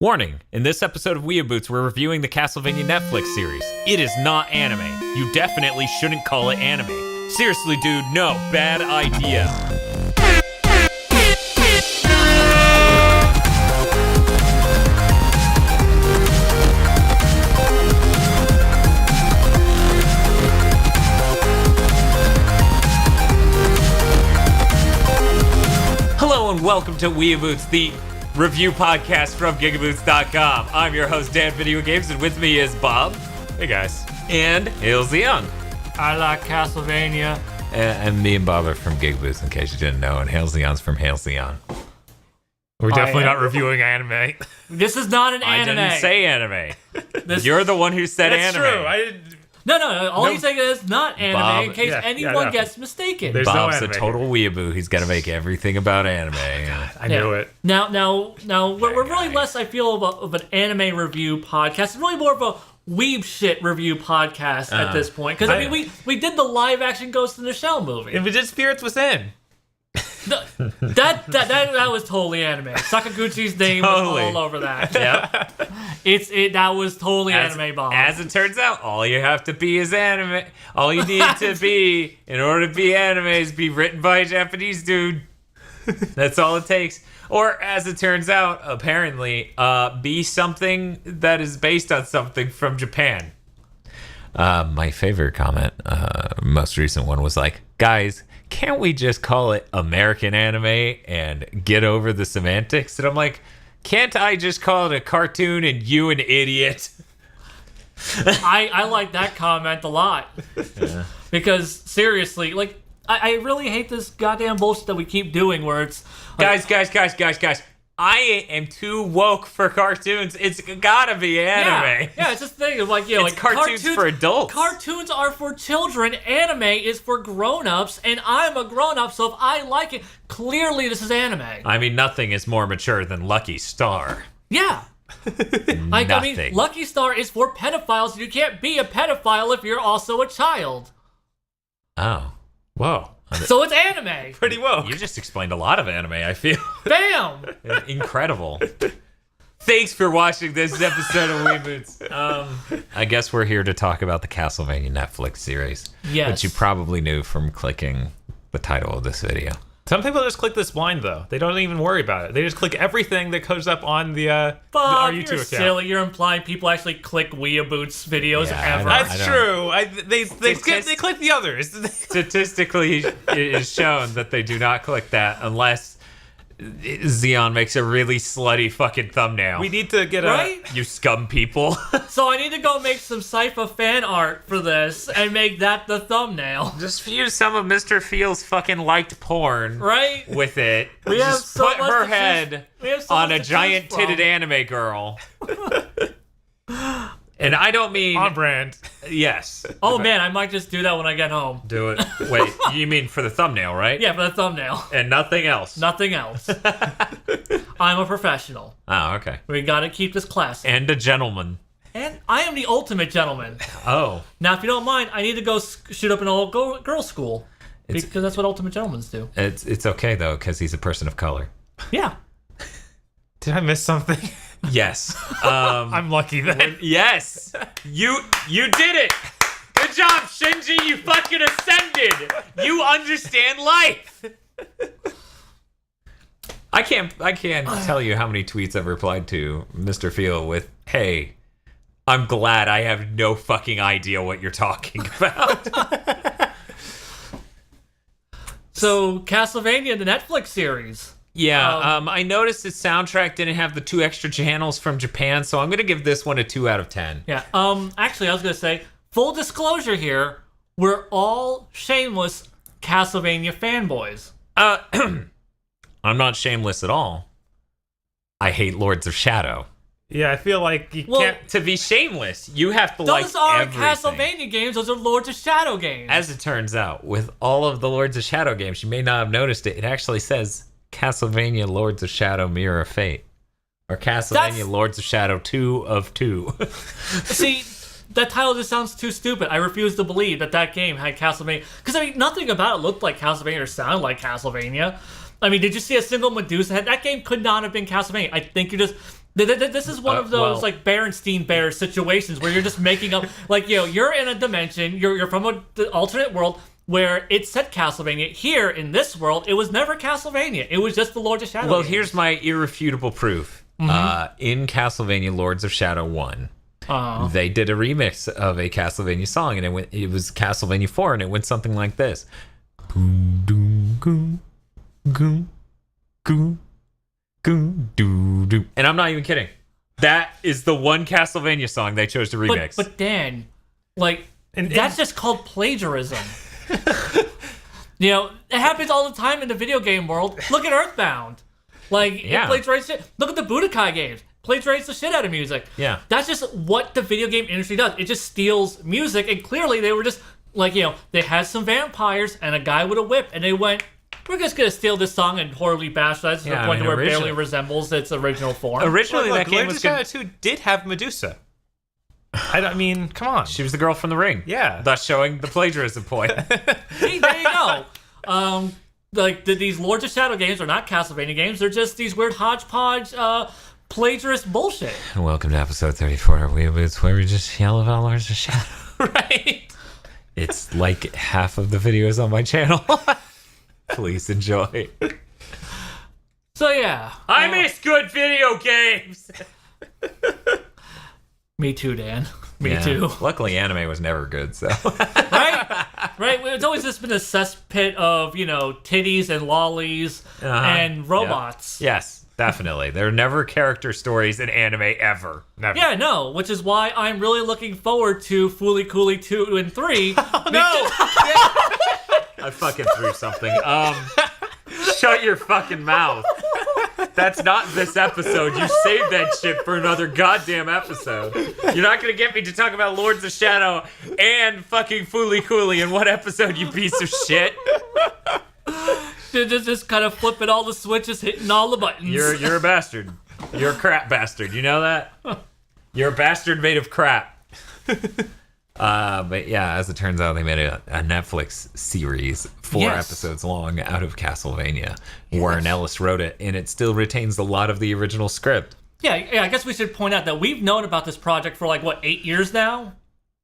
Warning, in this episode of WeeaBoots, we're reviewing the Castlevania Netflix series. It is not anime. You definitely shouldn't call it anime. Seriously, dude, no, bad idea. Hello and welcome to WeeaBoots, the review podcast from GigaBoots.com. I'm your host, Dan Video Games, and with me is Bob. Hey guys. And Halcyon. I like Castlevania. And me and Bob are from GigaBoots, in case you didn't know, and Halcyon's from Halcyon. We're definitely not reviewing anime. This is not an anime. I didn't say anime. You're the one who said That's anime. true. I didn't. No. All he's saying is not anime Bob, in case anyone gets mistaken. There's Bob's no a anime total weeaboo. He's got to make everything about anime. I knew it. Now, we're really less, I feel, of an anime review podcast. It's really more of a weeb shit review podcast at this point. Because, I mean, we did the live-action Ghost in the Shell movie. And we did Spirits Within. That was totally anime. Sakaguchi's name was all over that. Yep. That was totally anime, Bob. As it turns out, all you have to be is anime. All you need to be in order to be anime is be written by a Japanese dude. That's all it takes. Or, as it turns out, apparently, be something that is based on something from Japan. My favorite comment, most recent one, was like, guys, can't we just call it American anime and get over the semantics? And I'm like, can't I just call it a cartoon and you an idiot? I like that comment a lot. Yeah. Because, seriously, like, I really hate this goddamn bullshit that we keep doing where it's... Like, Guys. I am too woke for cartoons. It's gotta be anime. Yeah, it's just the thing of like, like cartoons for adults. Cartoons are for children. Anime is for grown-ups, and I'm a grown-up, so if I like it, clearly this is anime. I mean, nothing is more mature than Lucky Star. Yeah. I mean, Lucky Star is for pedophiles. You can't be a pedophile if you're also a child. Oh. Whoa. So it's anime. Pretty woke. You just explained a lot of anime, I feel. Bam! Incredible. Thanks for watching this episode of WeeaBoots. I guess we're here to talk about the Castlevania Netflix series. Yes. Which you probably knew from clicking the title of this video. Some people just click this blind, though. They don't even worry about it. They just click everything that comes up on the Bob, our YouTube you're account. Silly. You're implying people actually click WeeaBoots videos ever. That's true. They click the others. Statistically, it is shown that they do not click that unless Xeon makes a really slutty fucking thumbnail. We need to get You scum people. So I need to go make some Sypha fan art for this and make that the thumbnail. Just use some of Mr. Feel's fucking liked porn. Right? With it. We have Just so put much her to head choose- on a giant titted anime girl. And I don't mean... on brand. Yes. Oh man, I might just do that when I get home. Do it. Wait, you mean for the thumbnail, right? Yeah, for the thumbnail. And nothing else? Nothing else. I'm a professional. Oh, okay. We gotta keep this classy. And a gentleman. And I am the ultimate gentleman. Oh. Now, if you don't mind, I need to go shoot up an old girls' school. Because that's what ultimate gentlemen do. It's okay, though, because he's a person of color. Yeah. Did I miss something? Yes. I'm lucky then. Yes. You did it. Good job, Shinji. You fucking ascended. You understand life. I can't tell you how many tweets I've replied to Mr. Feel with, hey, I'm glad I have no fucking idea what you're talking about. So, Castlevania, the Netflix series. Yeah, I noticed its soundtrack didn't have the 2 extra channels from Japan, so I'm going to give this one a 2 out of 10. Yeah, actually, I was going to say, full disclosure here, we're all shameless Castlevania fanboys. I'm not shameless at all. I hate Lords of Shadow. Yeah, I feel like you can't... To be shameless, you have to like everything. Those are Castlevania games, those are Lords of Shadow games. As it turns out, with all of the Lords of Shadow games, you may not have noticed it, it actually says Castlevania Lords of Shadow Mirror of Fate. Or Castlevania Lords of Shadow 2 of 2. See, that title just sounds too stupid. I refuse to believe that game had Castlevania. Because, I mean, nothing about it looked like Castlevania or sounded like Castlevania. I mean, did you see a single Medusa head? That game could not have been Castlevania. I think This is one of those like Berenstein Bears situations where you're just making up, like, you're in a dimension, you're from an alternate world where it said Castlevania. Here in this world, it was never Castlevania. It was just the Lords of Shadow. Well, games. here's my irrefutable proof. In Castlevania Lords of Shadow 1, they did a remix of a Castlevania song, and it was Castlevania 4, and it went something like this. Goom, doom, goom, goom, goom. And I'm not even kidding. That is the one Castlevania song they chose to remix. But Dan, like, that's just called plagiarism. It happens all the time in the video game world. Look at Earthbound. Like, it plagiarizes shit. Look at the Budokai games. Plagiarizes the shit out of music. Yeah. That's just what the video game industry does. It just steals music, and clearly they were just, like, they had some vampires and a guy with a whip, and they went, we're just going to steal this song and horribly bastardize it to the point where it barely resembles its original form. Originally, that game was good. 2 did have Medusa. I mean, come on. She was the girl from The Ring. Yeah. Thus showing the plagiarism point. See, there you go. These Lords of Shadow games are not Castlevania games. They're just these weird hodgepodge plagiarist bullshit. Welcome to episode 34 of WeeaBoots, where we just yell about Lords of Shadow. Right? It's like half of the videos on my channel. Please enjoy. So yeah. I miss good video games! Me too, Dan. Me too. Luckily, anime was never good, so. Right? It's always just been a cesspit of, titties and lollies and robots. Yep. Yes, definitely. There are never character stories in anime ever. Never. Yeah, no, which is why I'm really looking forward to Fooly Cooly 2 and 3. No! I fucking threw something. Shut your fucking mouth. That's not this episode. You saved that shit for another goddamn episode. You're not gonna get me to talk about Lords of Shadow and fucking Fooly Cooly in one episode, you piece of shit. Just kind of flipping all the switches, hitting all the buttons. You're a bastard. You're a crap bastard. You know that? You're a bastard made of crap. But yeah, as it turns out, they made a Netflix series, 4 episodes long, out of Castlevania. Yes. Warren Ellis wrote it, and it still retains a lot of the original script. Yeah, I guess we should point out that we've known about this project for 8 years now?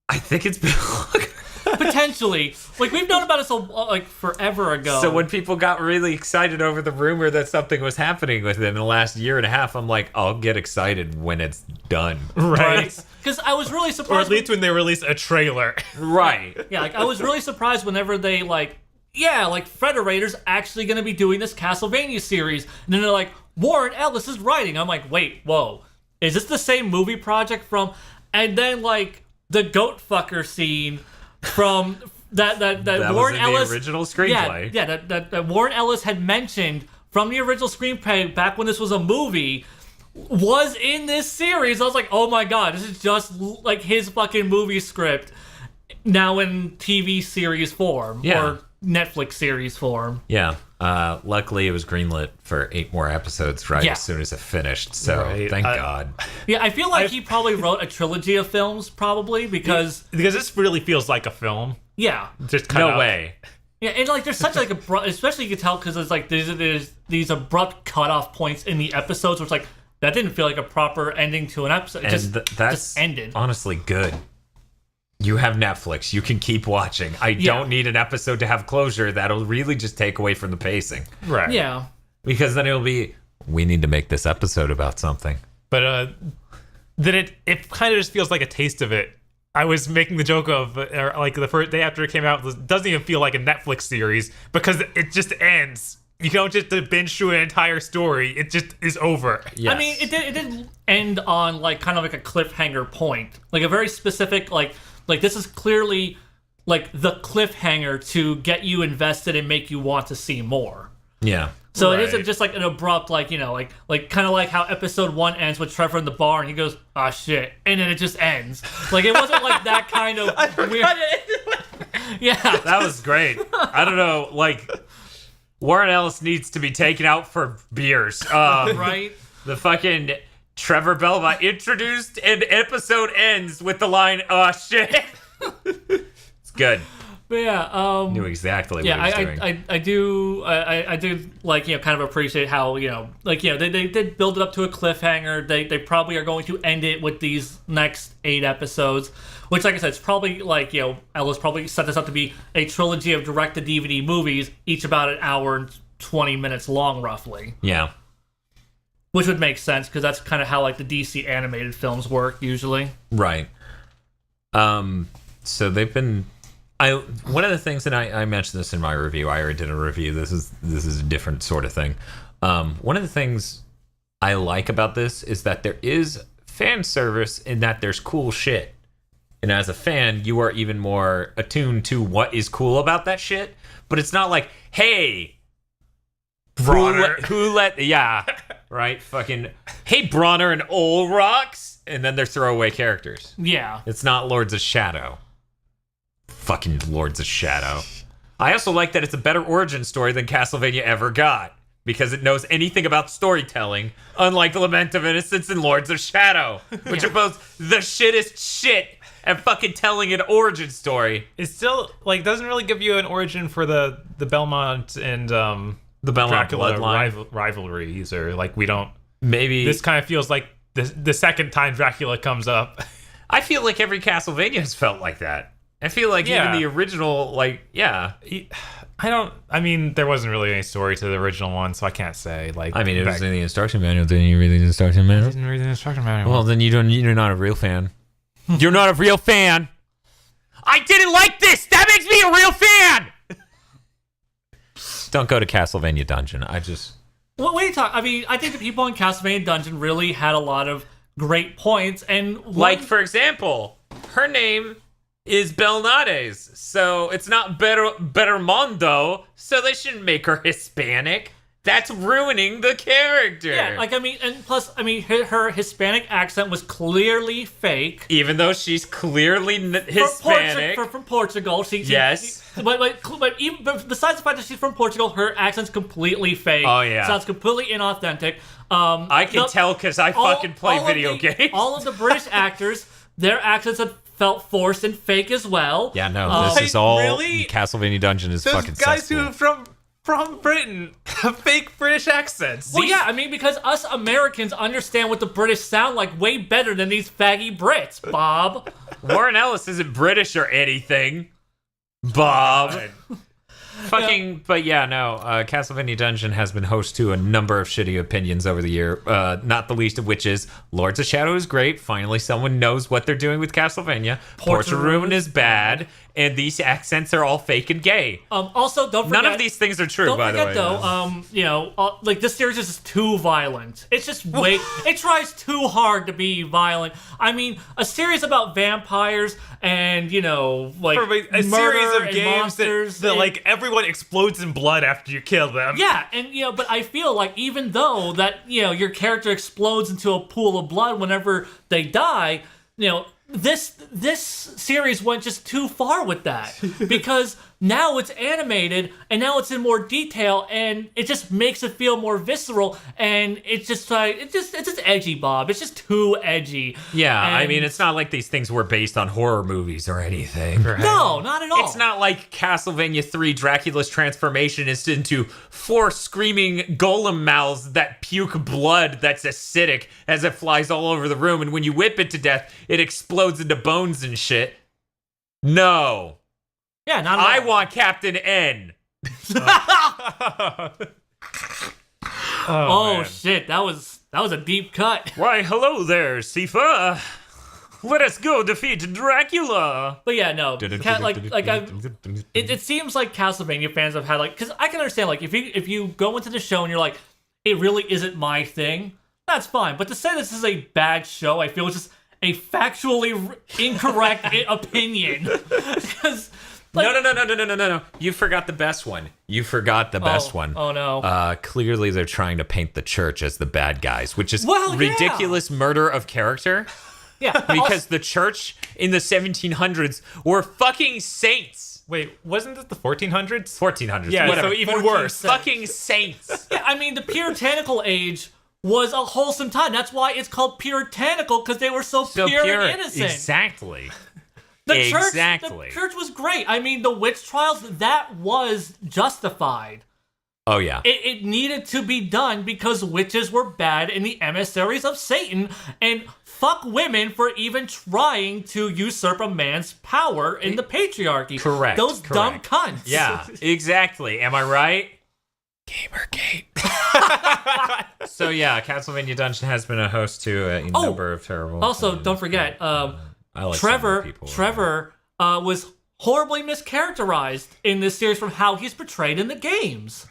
I think it's been longer. Potentially. We've known about it forever ago. So when people got really excited over the rumor that something was happening with it in the last year and a half, I'm like, I'll get excited when it's done. Right? Because I was really surprised. Or at least when they release a trailer. Right. Yeah, I was really surprised whenever they, Frederator's actually going to be doing this Castlevania series. And then they're like, Warren Ellis is writing. I'm like, wait, whoa. Is this the same movie project from... And then, the goat fucker scene... From that Warren Ellis, the original screenplay. Yeah, that Warren Ellis had mentioned from the original screenplay back when this was a movie was in this series. I was like, oh my god, this is just his fucking movie script now in TV series form or Netflix series form. Yeah. Luckily, it was greenlit for 8 more episodes as soon as it finished. So thank God. Yeah, I feel like he probably wrote a trilogy of films, probably because this really feels like a film. Yeah, just no way. Yeah, and there's such abrupt, especially you can tell because it's there's these abrupt cutoff points in the episodes where it's that didn't feel like a proper ending to an episode. It just ended. Honestly, good. You have Netflix. You can keep watching. I don't need an episode to have closure. That'll really just take away from the pacing. Right. Yeah. Because then it'll be, we need to make this episode about something. But then it kind of just feels like a taste of it. I was making the joke of, the first day after it came out, it doesn't even feel like a Netflix series because it just ends. You don't just binge through an entire story. It just is over. Yes. I mean, it did end on kind of a cliffhanger point. A very specific, this is clearly the cliffhanger to get you invested and make you want to see more. Yeah. So it isn't just an abrupt, kind of like how episode 1 ends with Trevor in the bar and he goes, ah, shit. And then it just ends. It wasn't that kind of weird. Yeah. That was great. I don't know, Warren Ellis needs to be taken out for beers. Right? The fucking Trevor Belmont introduced and episode ends with the line, oh shit. It's good. But yeah, Knew exactly what yeah, he was doing. I do like, kind of appreciate how, they did build it up to a cliffhanger. They probably are going to end it with these next 8 episodes, which, like I said, it's probably Ellis probably set this up to be a trilogy of direct-to-DVD movies, each about an hour and 20 minutes long, roughly. Yeah. Which would make sense, because that's kind of how, the DC animated films work, usually. Right. So they've been... one of the things, and I mentioned this in my review. I already did a review. This is a different sort of thing. One of the things I like about this is that there is fan service in that there's cool shit. And as a fan, you are even more attuned to what is cool about that shit. But it's not like, hey, who let yeah, right? Fucking, hey, Bronner and Olrox, and then they're throwaway characters. Yeah. It's not Lords of Shadow. Fucking Lords of Shadow. I also like that it's a better origin story than Castlevania ever got, because it knows anything about storytelling, unlike Lament of Innocence and Lords of Shadow, which are both the shittest shit at fucking telling an origin story. It still doesn't really give you an origin for the Belmont and The Belmont Dracula bloodline rivalries, or we don't. Maybe this kind of feels like the second time Dracula comes up. I feel like every Castlevania has felt like that. I feel like even the original, I mean, there wasn't really any story to the original one, so I can't say. It was in the instruction manual. Didn't you read the instruction manual? I didn't read the instruction manual. Well, then you're not a real fan. You're not a real fan. I didn't like this. That makes me a real fan. Don't go to Castlevania Dungeon. What are you talking? I mean, I think the people in Castlevania Dungeon really had a lot of great points, and for example, her name is Belnades, so it's not Bettermondo, so they shouldn't make her Hispanic. That's ruining the character. Yeah, and plus, her Hispanic accent was clearly fake. Even though she's clearly Hispanic. From Portugal. Yes. But besides the fact that she's from Portugal, her accent's completely fake. Oh, yeah. Sounds completely inauthentic. I can tell because I fucking play video games. All of the British actors, their accents have felt forced and fake as well. Yeah, no, this is all... Really? Castlevania Dungeon is Those fucking guys cesspool. who are from Britain have fake British accents. Well, yeah, because us Americans understand what the British sound like way better than these faggy Brits, Bob. Warren Ellis isn't British or anything, Bob. Castlevania Dungeon has been host to a number of shitty opinions over the year, not the least of which is Lords of Shadow is great. Finally, someone knows what they're doing with Castlevania. Portrait Room is bad, and these accents are all fake and gay. Also, don't forget... None of these things are true, by the way. Don't forget, though, this series is too violent. It's just it tries too hard to be violent. I mean, a series about vampires and, a series of games that everyone explodes in blood after you kill them. Yeah, and, but I feel like even though that, your character explodes into a pool of blood whenever they die, this series went just too far with that, because now it's animated and now it's in more detail and it just makes it feel more visceral, and it's just edgy, Bob. It's just too edgy. Yeah, it's not like these things were based on horror movies or anything. Right? No, not at all. It's not like Castlevania 3 Dracula's transformation is into 4 screaming golem mouths that puke blood that's acidic as it flies all over the room, and when you whip it to death, it explodes into bones and shit. No. Yeah, not at all. I want Captain N. Oh shit, that was a deep cut. Why, hello there, Sifa. Let us go defeat Dracula. But yeah, no. It seems like Castlevania fans have had because I can understand if you go into the show and you're like, it really isn't my thing, that's fine. But to say this is a bad show, I feel is just a factually incorrect opinion. Because No. You forgot the best one. Oh, no. Clearly, they're trying to paint the church as the bad guys, which is ridiculous murder of character. Yeah. Because the church in the 1700s were fucking saints. Wait, wasn't it the 1400s? 1400s. Yeah, whatever. so even worse. Fucking saints. Yeah, the puritanical age was a wholesome time. That's why it's called puritanical, because they were so pure and innocent. Exactly. Exactly. The church was great. I mean, the witch trials, that was justified. Oh, yeah. It needed to be done because witches were bad and the emissaries of Satan, and fuck women for even trying to usurp a man's power in the patriarchy. Correct. Those dumb cunts. Yeah, exactly. Am I right? Gamergate. So yeah, Castlevania Dungeon has been a host to a number of terrible. Also, don't forget, I like Trevor was horribly mischaracterized in this series from how he's portrayed in the games.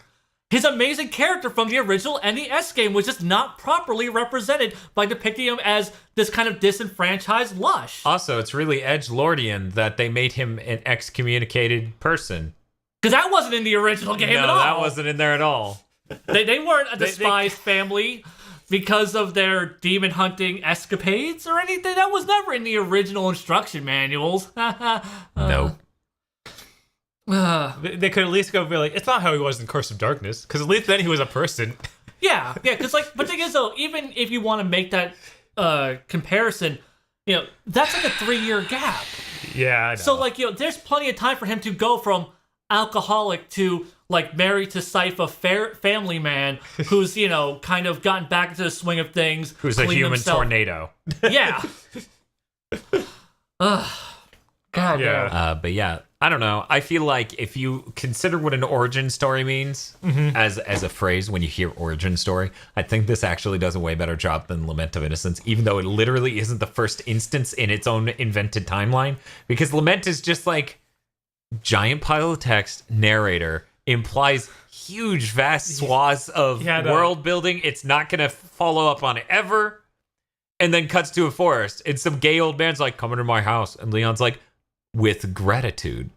His amazing character from the original NES game was just not properly represented by depicting him as this kind of disenfranchised lush. Also, it's really edgelordian that they made him an excommunicated person. Because that wasn't in the original game at all. No, that wasn't in there at all. They weren't a despised family because of their demon hunting escapades or anything. That was never in the original instruction manuals. Nope. They could at least go be like, it's not how he was in Curse of Darkness, because at least then he was a person. Yeah, because like, but the thing is though, even if you want to make that comparison, you know, that's like a 3-year gap. Yeah, I know. So like, you know, there's plenty of time for him to go from alcoholic to like married to Sypha family man who's, you know, kind of gotten back into the swing of things. Who's a human himself. tornado. Yeah. God Yeah. But yeah, I don't know. I feel like if you consider what an origin story means as a phrase when you hear origin story, I think this actually does a way better job than Lament of Innocence, even though it literally isn't the first instance in its own invented timeline. Because Lament is just like giant pile of text, narrator, implies huge, vast swaths of world building. It's not going to follow up on it ever. And then cuts to a forest. And some gay old man's like, come into my house. And Leon's like, with gratitude.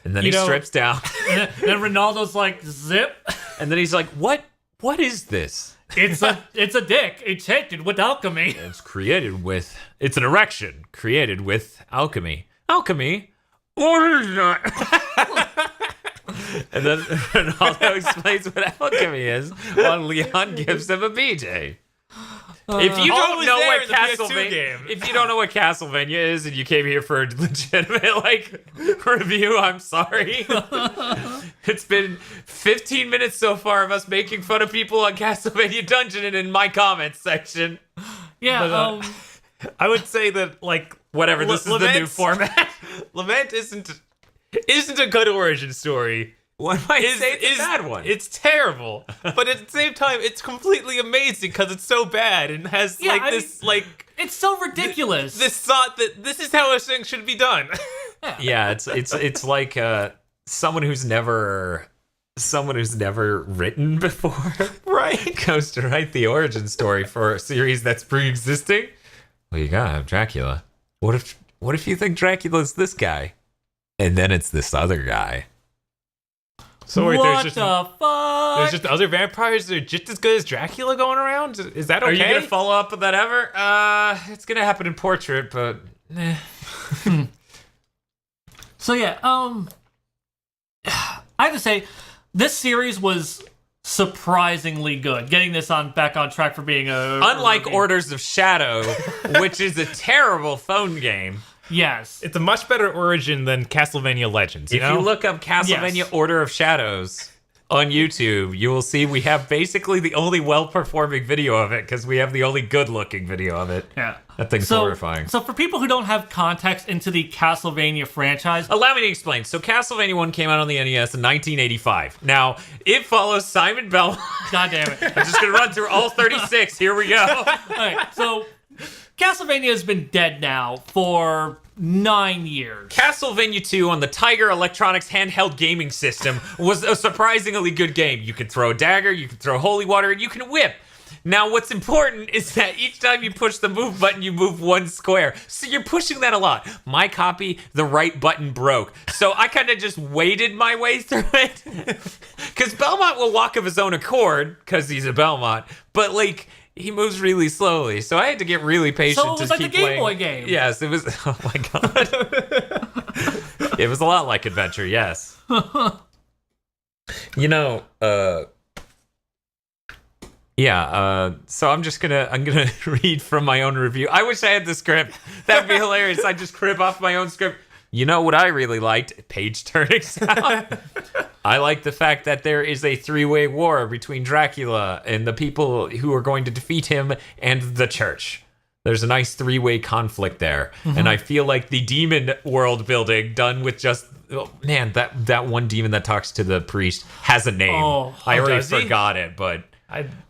And then he strips down. And Ronaldo's like, zip. And then he's like, what is this? It's a dick enchanted with alchemy. It's an erection created with alchemy. Alchemy? What is that? And then Ronaldo explains what alchemy is while Leon gives him a BJ. If you don't know what Castlevania is, and you came here for a legitimate review, I'm sorry. It's been 15 minutes so far of us making fun of people on Castlevania Dungeon and in my comments section. Yeah, but, I would say that whatever. This is the new format. Lament isn't a good origin story. One might say it's a bad one. It's terrible, but at the same time, it's completely amazing because it's so bad and has it's so ridiculous. This thought that this is how a thing should be done. Yeah, it's like someone who's never written before, right? Goes to write the origin story for a series that's pre-existing. Well, you gotta have Dracula. What if you think Dracula's this guy, and then it's this other guy? So wait, what the fuck? There's just other vampires that are just as good as Dracula going around? Is that okay? Are you gonna follow up with that ever? It's gonna happen in Portrait, but So yeah, I have to say, this series was surprisingly good. Getting this back on track for being unlike Orders of Shadow, which is a terrible phone game. Yes. It's a much better origin than Castlevania Legends, If you look up Castlevania Order of Shadows on YouTube, you will see we have basically the only well-performing video of it because we have the only good-looking video of it. Yeah. That thing's horrifying. So for people who don't have context into the Castlevania franchise... Allow me to explain. So Castlevania 1 came out on the NES in 1985. Now, it follows Simon Belmont. God damn it. I'm just going to run through all 36. Here we go. All right, so... Castlevania has been dead now for 9 years. Castlevania 2 on the Tiger Electronics handheld gaming system was a surprisingly good game. You can throw a dagger, you can throw holy water, and you can whip. Now, what's important is that each time you push the move button, you move one square. So you're pushing that a lot. My copy, the right button broke. So I kind of just waded my way through it. Because Belmont will walk of his own accord, because he's a Belmont. But, he moves really slowly, so I had to get really patient. So it was like the Game Boy game. Yes, it was. Oh my god, it was a lot like Adventure. Yes. Yeah, so I'm gonna read from my own review. I wish I had the script. That'd be hilarious. I just crib off my own script. You know what I really liked? Page turning sound. I like the fact that there is a 3-way war between Dracula and the people who are going to defeat him and the church. There's a nice 3-way conflict there. And I feel like the demon world building done with just that one demon that talks to the priest has a name. I already forgot it, but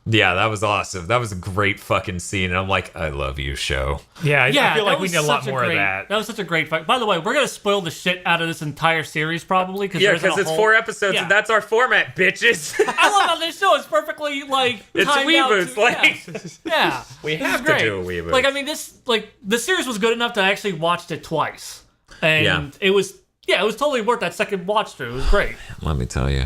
yeah, that was awesome. That was a great fucking scene, and I'm like, I love you, show. Yeah, I feel like we need a lot more of that. That was such a great fight. By the way, we're gonna spoil the shit out of this entire series probably because it's 4 episodes, and that's our format, bitches. I love how this show is perfectly it's WeeaBoots, yeah. We have to do a WeeaBoots. Like, I mean, the series was good enough to actually watched it twice, and it was totally worth that second watch through. It was great. Let me tell you,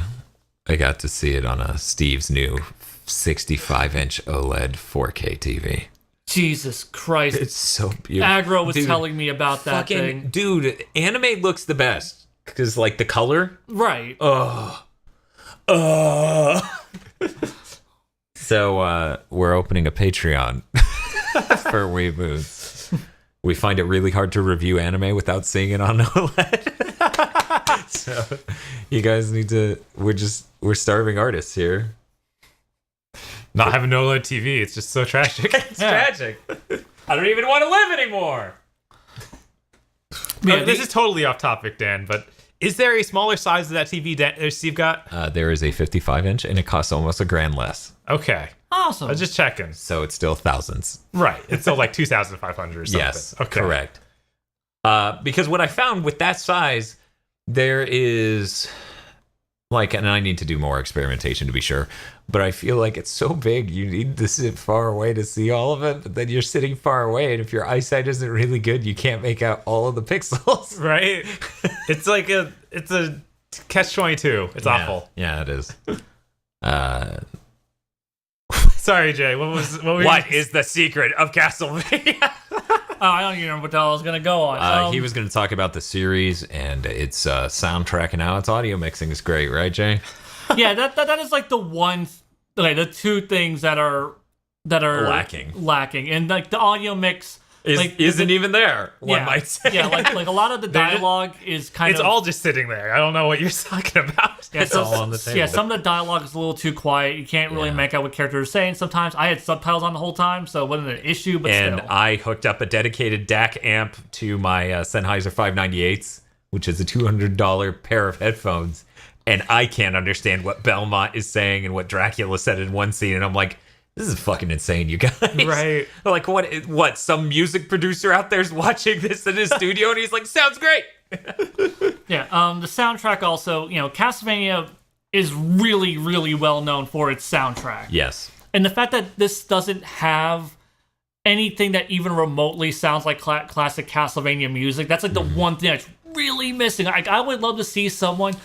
I got to see it on Steve's new 65-inch OLED 4K TV. Jesus Christ. It's so beautiful. Agro was telling me about that thing. Dude, anime looks the best. Because, like, the color. Right. So, we're opening a Patreon for WeeaBoots. We find it really hard to review anime without seeing it on OLED. So, you guys need to... We're starving artists here. Not having no OLED TV, it's just so tragic. It's tragic. I don't even want to live anymore. This is totally off topic, Dan, but is there a smaller size of that TV Steve got? There is a 55-inch, and it costs almost $1,000 less. Okay. Awesome. I was just checking. So it's still thousands. Right. It's still like 2,500 or something. Yes, okay. Correct. Because what I found with that size, there is... and I need to do more experimentation to be sure, but I feel like it's so big, you need to sit far away to see all of it, but then you're sitting far away, and if your eyesight isn't really good, you can't make out all of the pixels. Right? It's like a catch-22. It's awful. Yeah, it is. Sorry, Jay. What is the secret of Castlevania? I don't even remember what the hell I was going to go on. He was going to talk about the series and its soundtrack and how its audio mixing is great, right, Jay? Yeah, that is like the two things that are lacking, and like the audio mix isn't even there. One might say. Yeah, like a lot of the dialogue is it's all just sitting there. I don't know what you're talking about. Yeah, it's all on the table. Yeah, some of the dialogue is a little too quiet. You can't really make out what characters are saying. Sometimes I had subtitles on the whole time, so it wasn't an issue. But still, I hooked up a dedicated DAC amp to my Sennheiser 598s, which is a $200 pair of headphones, and I can't understand what Belmont is saying and what Dracula said in one scene, and I'm like, this is fucking insane, you guys. Right. Like, what? Some music producer out there's watching this in his studio, and he's like, sounds great. Yeah, the soundtrack also, Castlevania is really, really well known for its soundtrack. Yes. And the fact that this doesn't have anything that even remotely sounds like classic Castlevania music, that's like the one thing that's really missing. I would love to see someone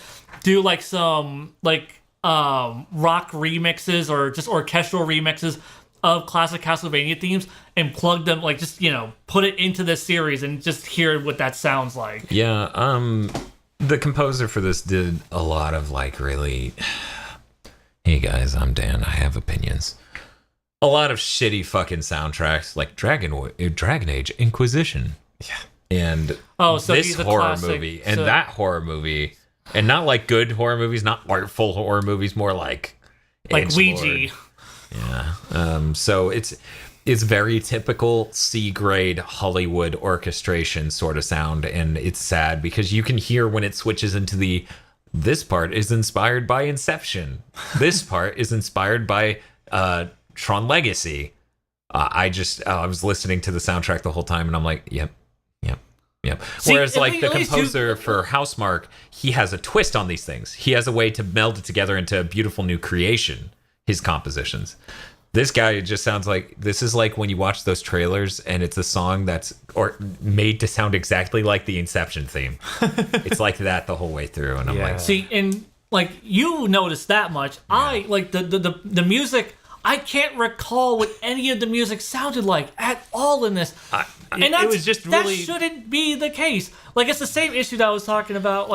do like some rock remixes or just orchestral remixes of classic Castlevania themes and plug them, put it into this series and just hear what that sounds like. Yeah, the composer for this did a lot of really, hey guys, I'm Dan, I have opinions. A lot of shitty fucking soundtracks like Dragon Age Inquisition. Yeah. And this horror movie and that horror movie. And not like good horror movies, not artful horror movies, more like Ouija. Yeah. So it's very typical C-grade Hollywood orchestration sort of sound, and it's sad because you can hear when it switches into this part is inspired by Inception. This part is inspired by Tron Legacy. I was listening to the soundtrack the whole time, and I'm like, yep. See, whereas the composer for Housemarque, he has a twist on these things. He has a way to meld it together into a beautiful new creation, his compositions. This guy just sounds like, this is like when you watch those trailers and it's a song that's made to sound exactly like the Inception theme. It's like that the whole way through, and I'm like... See, and you noticed that much. Yeah. I, the music... I can't recall what any of the music sounded like at all in this. And it was just really... That shouldn't be the case. It's the same issue that I was talking about,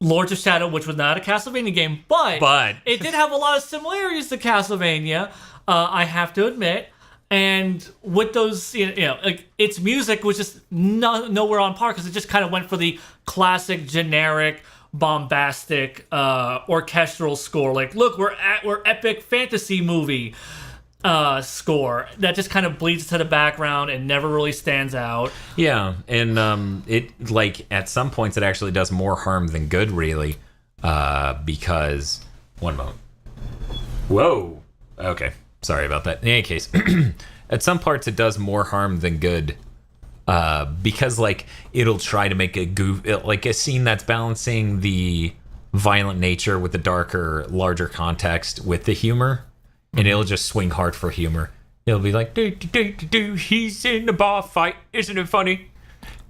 Lords of Shadow, which was not a Castlevania game, but it did have a lot of similarities to Castlevania, I have to admit. And with those, like its music was just nowhere on par because it just kind of went for the classic, generic, bombastic orchestral score. Like, look, we're epic fantasy movie score that just kind of bleeds to the background and never really stands out. Yeah, and it like at some points it actually does more harm than good, really, because one moment. Whoa. Okay. Sorry about that. In any case, at some parts it does more harm than good, because like it'll try to make like a scene that's balancing the violent nature with the darker, larger context with the humor, and it'll just swing hard for humor. It'll be like, he's in a bar fight, isn't it funny?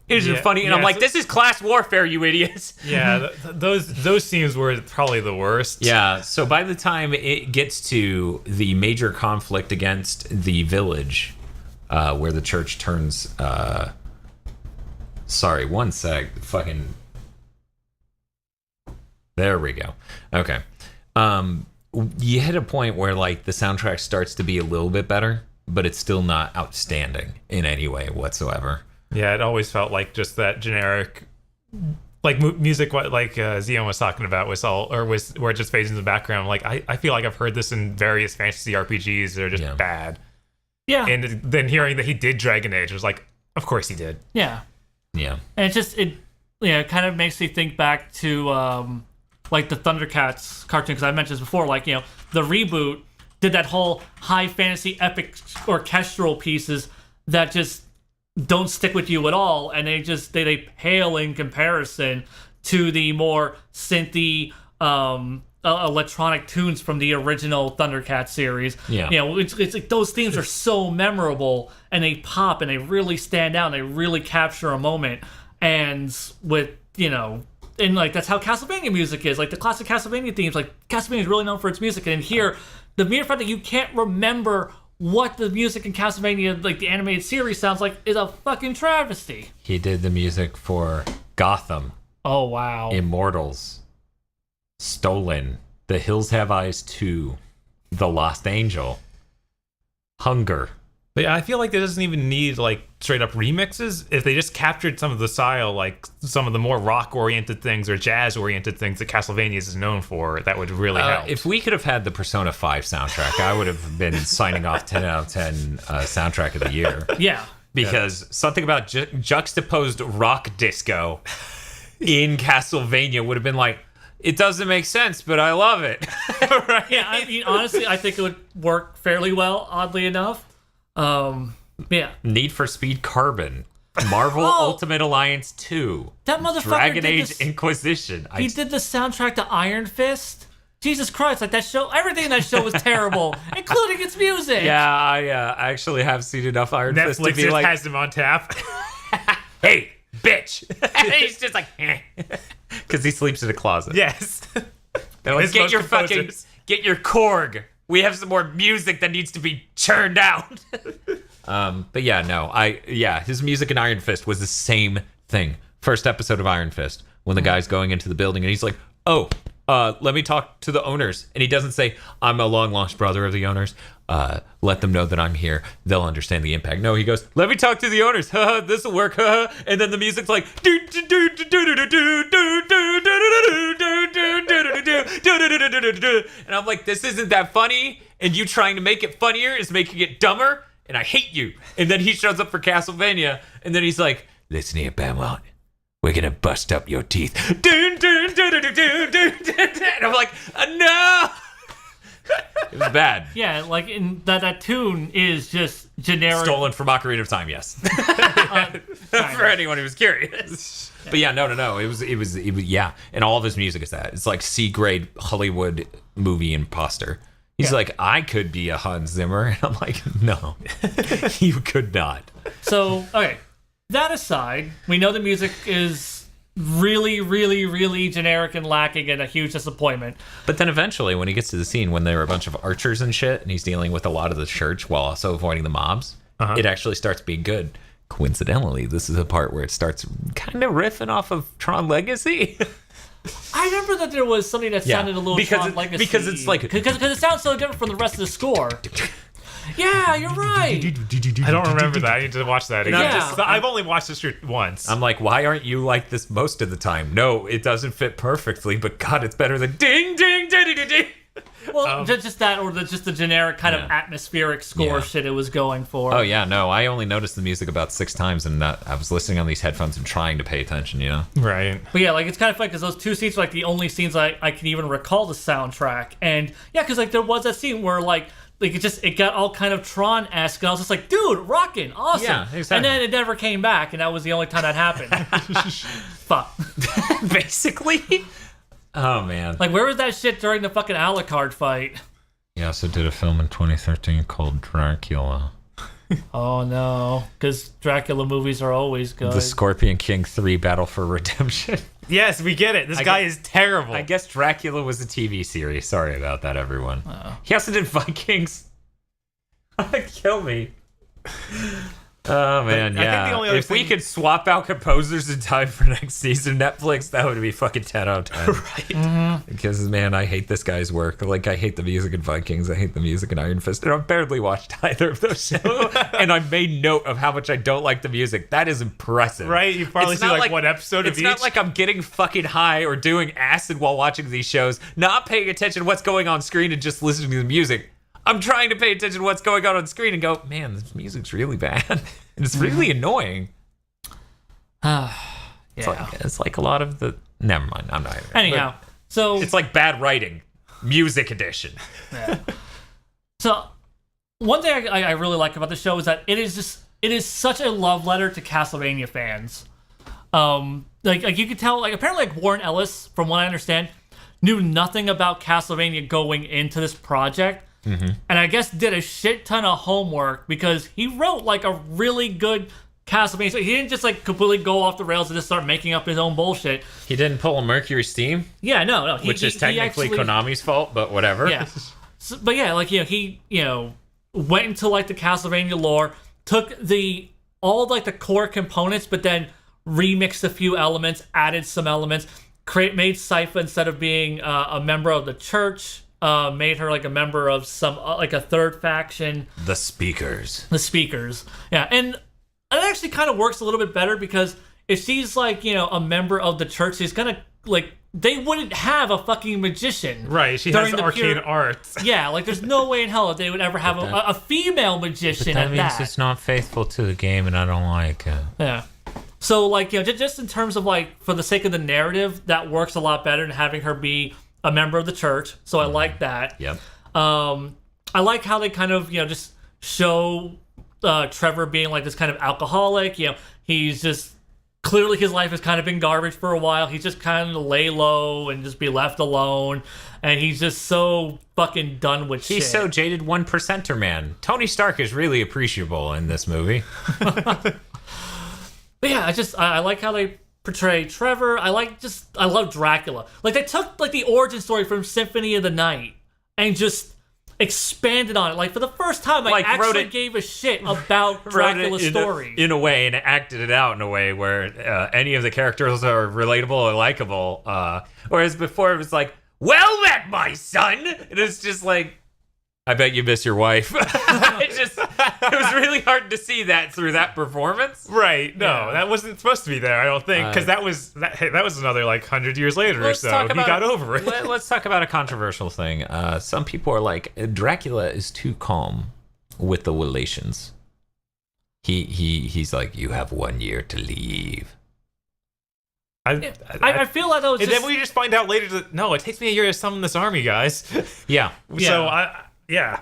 Isn't it funny? And I'm like, this is class warfare, you idiots. Yeah, those scenes were probably the worst. Yeah, so by the time it gets to the major conflict against the village, where the church turns... sorry, one sec. Fucking... There we go. Okay. You hit a point where like the soundtrack starts to be a little bit better, but it's still not outstanding in any way whatsoever. Yeah, it always felt like just that generic, like music. What like Zion was talking about was where it just fades in the background. Like I feel like I've heard this in various fantasy RPGs that are just bad. Yeah, and then hearing that he did Dragon Age, was like, of course he did. Yeah, yeah, and it kind of makes me think back to like the Thundercats cartoon, because I mentioned this before. Like the reboot did that whole high fantasy epic orchestral pieces that just don't stick with you at all, and they pale in comparison to the more synthy electronic tunes from the original Thundercats series. Yeah, it's like those themes are so memorable, and they pop, and they really stand out, and they really capture a moment. And with and like that's how Castlevania music is. Like the classic Castlevania themes, like Castlevania is really known for its music, and here the mere fact that you can't remember what the music in Castlevania, like the animated series, sounds like is a fucking travesty. He did the music for Gotham. Oh, wow. Immortals. Stolen. The Hills Have Eyes 2. The Lost Angel. Hunger. But I feel like it doesn't even need like straight up remixes. If they just captured some of the style, like some of the more rock oriented things or jazz oriented things that Castlevania is known for, that would really help. If we could have had the Persona 5 soundtrack, I would have been signing off 10 out of 10 soundtrack of the year. Yeah. Because something about juxtaposed rock disco in Castlevania would have been like, it doesn't make sense, but I love it. Right? Yeah, I mean, honestly, I think it would work fairly well, oddly enough. Yeah. Need for Speed Carbon. Marvel Ultimate Alliance 2. That motherfucker Dragon Age Inquisition. He did the soundtrack to Iron Fist. Jesus Christ, like that show, everything in that show was terrible, including its music. Yeah, I actually have seen enough Iron Fist to be just like, has him on tap. hey, bitch. And he's just like, because he sleeps in a closet. Yes. They're like, get your Korg. We have some more music that needs to be churned out. But yeah, no, his music in Iron Fist was the same thing. First episode of Iron Fist, when the guy's going into the building and he's like, let me talk to the owners. And he doesn't say, I'm a long lost brother of the owners. Let them know that I'm here. They'll understand the impact. No, he goes, let me talk to the owners. This will work. And then the music's like, and I'm like, this isn't that funny. And you trying to make it funnier is making it dumber. And I hate you. And then he shows up for Castlevania. And then he's like, listen here, Bamwell. We're going to bust up your teeth. And I'm like, no. It was bad. Yeah, like in that tune is just generic. Stolen from Ocarina of Time, yes. For anyone who's curious. But yeah, no. It was yeah. And all of his music is that. It's like C-grade Hollywood movie imposter. He's like, I could be a Hans Zimmer. And I'm like, no, you could not. So, okay. That aside, we know the music is really, really, really generic and lacking and a huge disappointment. But then eventually, when he gets to the scene when there are a bunch of archers and shit, and he's dealing with a lot of the church while also avoiding the mobs, it actually starts being good. Coincidentally, this is a part where it starts kind of riffing off of Tron Legacy. I remember that there was something that sounded a little Tron Legacy. Because it's like... Because it sounds so different from the rest of the score. Yeah, you're right. I don't remember that. I need to watch that again. Yeah. I've only watched this once. I'm like, why aren't you like this most of the time? No, it doesn't fit perfectly, but God, it's better than ding, ding, ding, ding, ding. Well, just that, or just the generic kind of atmospheric score shit it was going for. Oh, yeah, no, I only noticed the music about 6 times, and I was listening on these headphones and trying to pay attention, you know? Right. But yeah, like, it's kind of funny, because those 2 scenes are, like, the only scenes I can even recall the soundtrack. And, yeah, because, like, there was that scene where, like it got all kind of Tron-esque, and I was just like, dude, rockin', awesome. Yeah, exactly. And then it never came back, and that was the only time that happened. Fuck. Basically. Oh, man. Like, where was that shit during the fucking Alucard fight? He also did a film in 2013 called Dracula. Oh, no. Because Dracula movies are always good. The Scorpion King 3 Battle for Redemption. Yes, we get it. This guy is terrible. I guess Dracula was a TV series. Sorry about that, everyone. He also did Vikings. Kill me. Oh, man, I think the only other if we could swap out composers in time for next season, Netflix, that would be fucking 10 out of 10. Right. Mm-hmm. Because, man, I hate this guy's work. Like, I hate the music in Vikings. I hate the music in Iron Fist. And I've barely watched either of those shows. And I made note of how much I don't like the music. That is impressive. Right? You probably see, like, one episode of each. It's not like I'm getting fucking high or doing acid while watching these shows, not paying attention to what's going on screen and just listening to the music. I'm trying to pay attention to what's going on screen and go, man, this music's really bad. And it's really annoying. It's like a lot of the... Never mind, I'm not... Anyhow, so... It's like bad writing. Music edition. Yeah. So, one thing I really like about the show is that it is such a love letter to Castlevania fans. Like you could tell, like, apparently, like, Warren Ellis, from what I understand, knew nothing about Castlevania going into this project. Mm-hmm. And I guess did a shit ton of homework because he wrote like a really good Castlevania. So he didn't just like completely go off the rails and just start making up his own bullshit. He didn't pull a Mercury Steam? Yeah, no. Which is technically Konami's fault, but whatever. Yeah. So, but yeah, like, he went into like the Castlevania lore, took all like the core components, but then remixed a few elements, added some elements, made Sypha, instead of being a member of the church, made her like a member of some like a third faction. The Speakers. Yeah, and it actually kind of works a little bit better because if she's like, a member of the church, she's gonna like, they wouldn't have a fucking magician. Right, she has arcane arts. Yeah, like there's no way in hell that they would ever have a female magician but at that. Means it's not faithful to the game, and I don't like it. Yeah. So like, just in terms of like, for the sake of the narrative, that works a lot better than having her be a member of the church. So I like that. Yep. I like how they kind of, just show Trevor being like this kind of alcoholic. He's just, clearly his life has kind of been garbage for a while. He's just kind of lay low and just be left alone. And he's just so fucking done with shit. He's so jaded 1%er, man. Tony Stark is really appreciable in this movie. But yeah, I like how they portray Trevor. I love Dracula. Like, they took like the origin story from Symphony of the Night and just expanded on it. Like, for the first time, I actually gave a shit about Dracula's story. In a way, and acted it out in a way where any of the characters are relatable or likable. Whereas before it was like, well met, my son! And it's just like, I bet you miss your wife. It was really hard to see that through that performance. Right. No, that wasn't supposed to be there, I don't think, because that was another like 100 years later or so. He got over it. Let's talk about a controversial thing. Some people are like, Dracula is too calm with the relations. He's like, you have 1 year to leave. I feel like that was and then we just find out later that, no, it takes me a year to summon this army, guys. Yeah. So, yeah.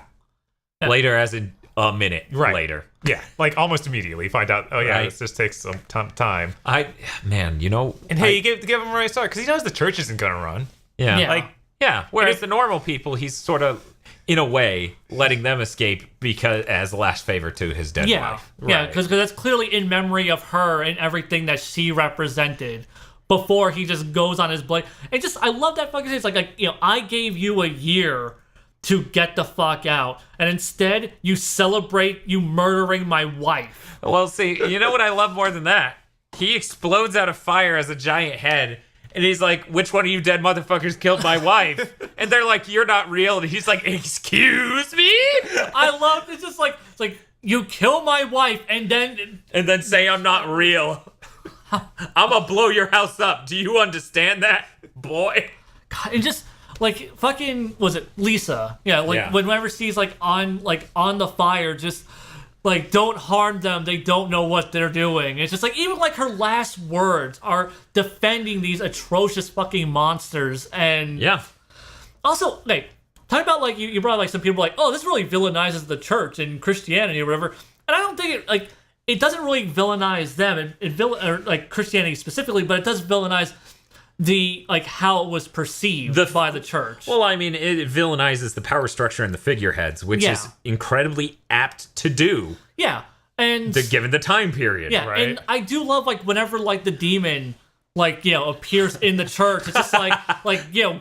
Later as in a minute later. Yeah, like almost immediately find out, this just takes some time. And hey, you give him a right start, because he knows the church isn't going to run. Yeah. Whereas the normal people, he's sort of, in a way, letting them escape as the last favor to his dead wife. Yeah, because that's clearly in memory of her and everything that she represented before he just goes on his blade. And I love that fucking thing. It's like, I gave you a year to get the fuck out, and instead you celebrate you murdering my wife. Well, see, you know what I love more than that? He explodes out of fire as a giant head, And he's like, which one of you dead motherfuckers killed my wife? And they're like, you're not real. And he's like, excuse me? I love it's just like it's like you kill my wife and then say I'm not real. I'm gonna blow your house up. Do you understand that, boy? God, and just like fucking was it Lisa? Yeah, like Yeah. whenever she's like on the fire, just like don't harm them. They don't know what they're doing. It's just like even like her last words are defending these atrocious fucking monsters. And Yeah. also, like talk about like you brought like some people like, oh, this really villainizes the church and Christianity or whatever. And I don't think it doesn't really villainize them or like Christianity specifically, but it does villainize the like how it was perceived by the church. Well, I mean, it villainizes the power structure and the figureheads, which is incredibly apt to do. Yeah, and given the time period. Yeah, right? and I do love like whenever like the demon appears in the church. It's just like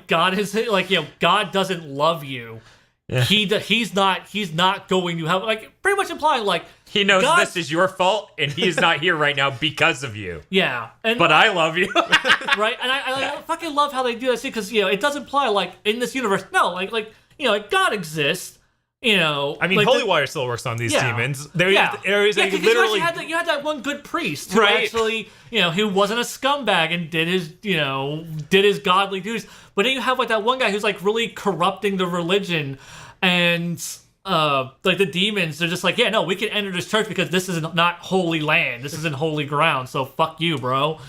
God is like God doesn't love you. Yeah. He's not going to have like pretty much implying like he knows God, this is your fault and he is not here right now because of you. Yeah, but I love you. Right, and I fucking love how they do that too, because it does imply like in this universe, no, like God exists. I mean, like Holy Wire still works on these demons. There are areas that you literally you had that one good priest who actually who wasn't a scumbag and did his godly duties. But then you have like that one guy who's like really corrupting the religion, and like the demons, they're just like, yeah, no, we can enter this church because this is not holy land. This isn't holy ground. So fuck you, bro.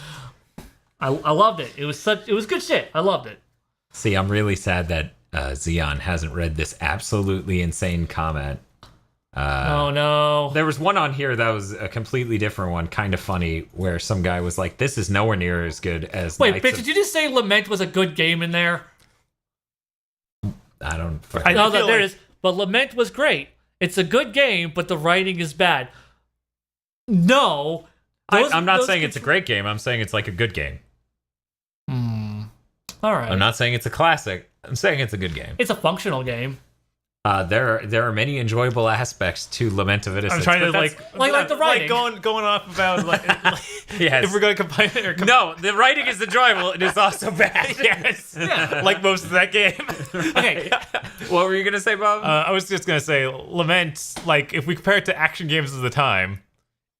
I loved it. It was good shit. I loved it. See, I'm really sad that Xeon hasn't read this absolutely insane comment. Oh no. There was one on here that was a completely different one, kind of funny, where some guy was like, this is nowhere near as good as Wait, bitch, did you just say Lament was a good game in there? I don't... No, there it is. But Lament was great. It's a good game, but the writing is bad. No. I'm not saying it's a great game. I'm saying it's like a good game. All right. I'm not saying it's a classic. I'm saying it's a good game. It's a functional game. There are many enjoyable aspects to Lament of Innocence. I'm trying to like the writing. Going off about yes. If we're going to combine it. No, the writing is enjoyable. It is also bad. Yes. Yeah. Like most of that game. Okay. What were you gonna say, Bob? I was just gonna say Lament. Like if we compare it to action games of the time,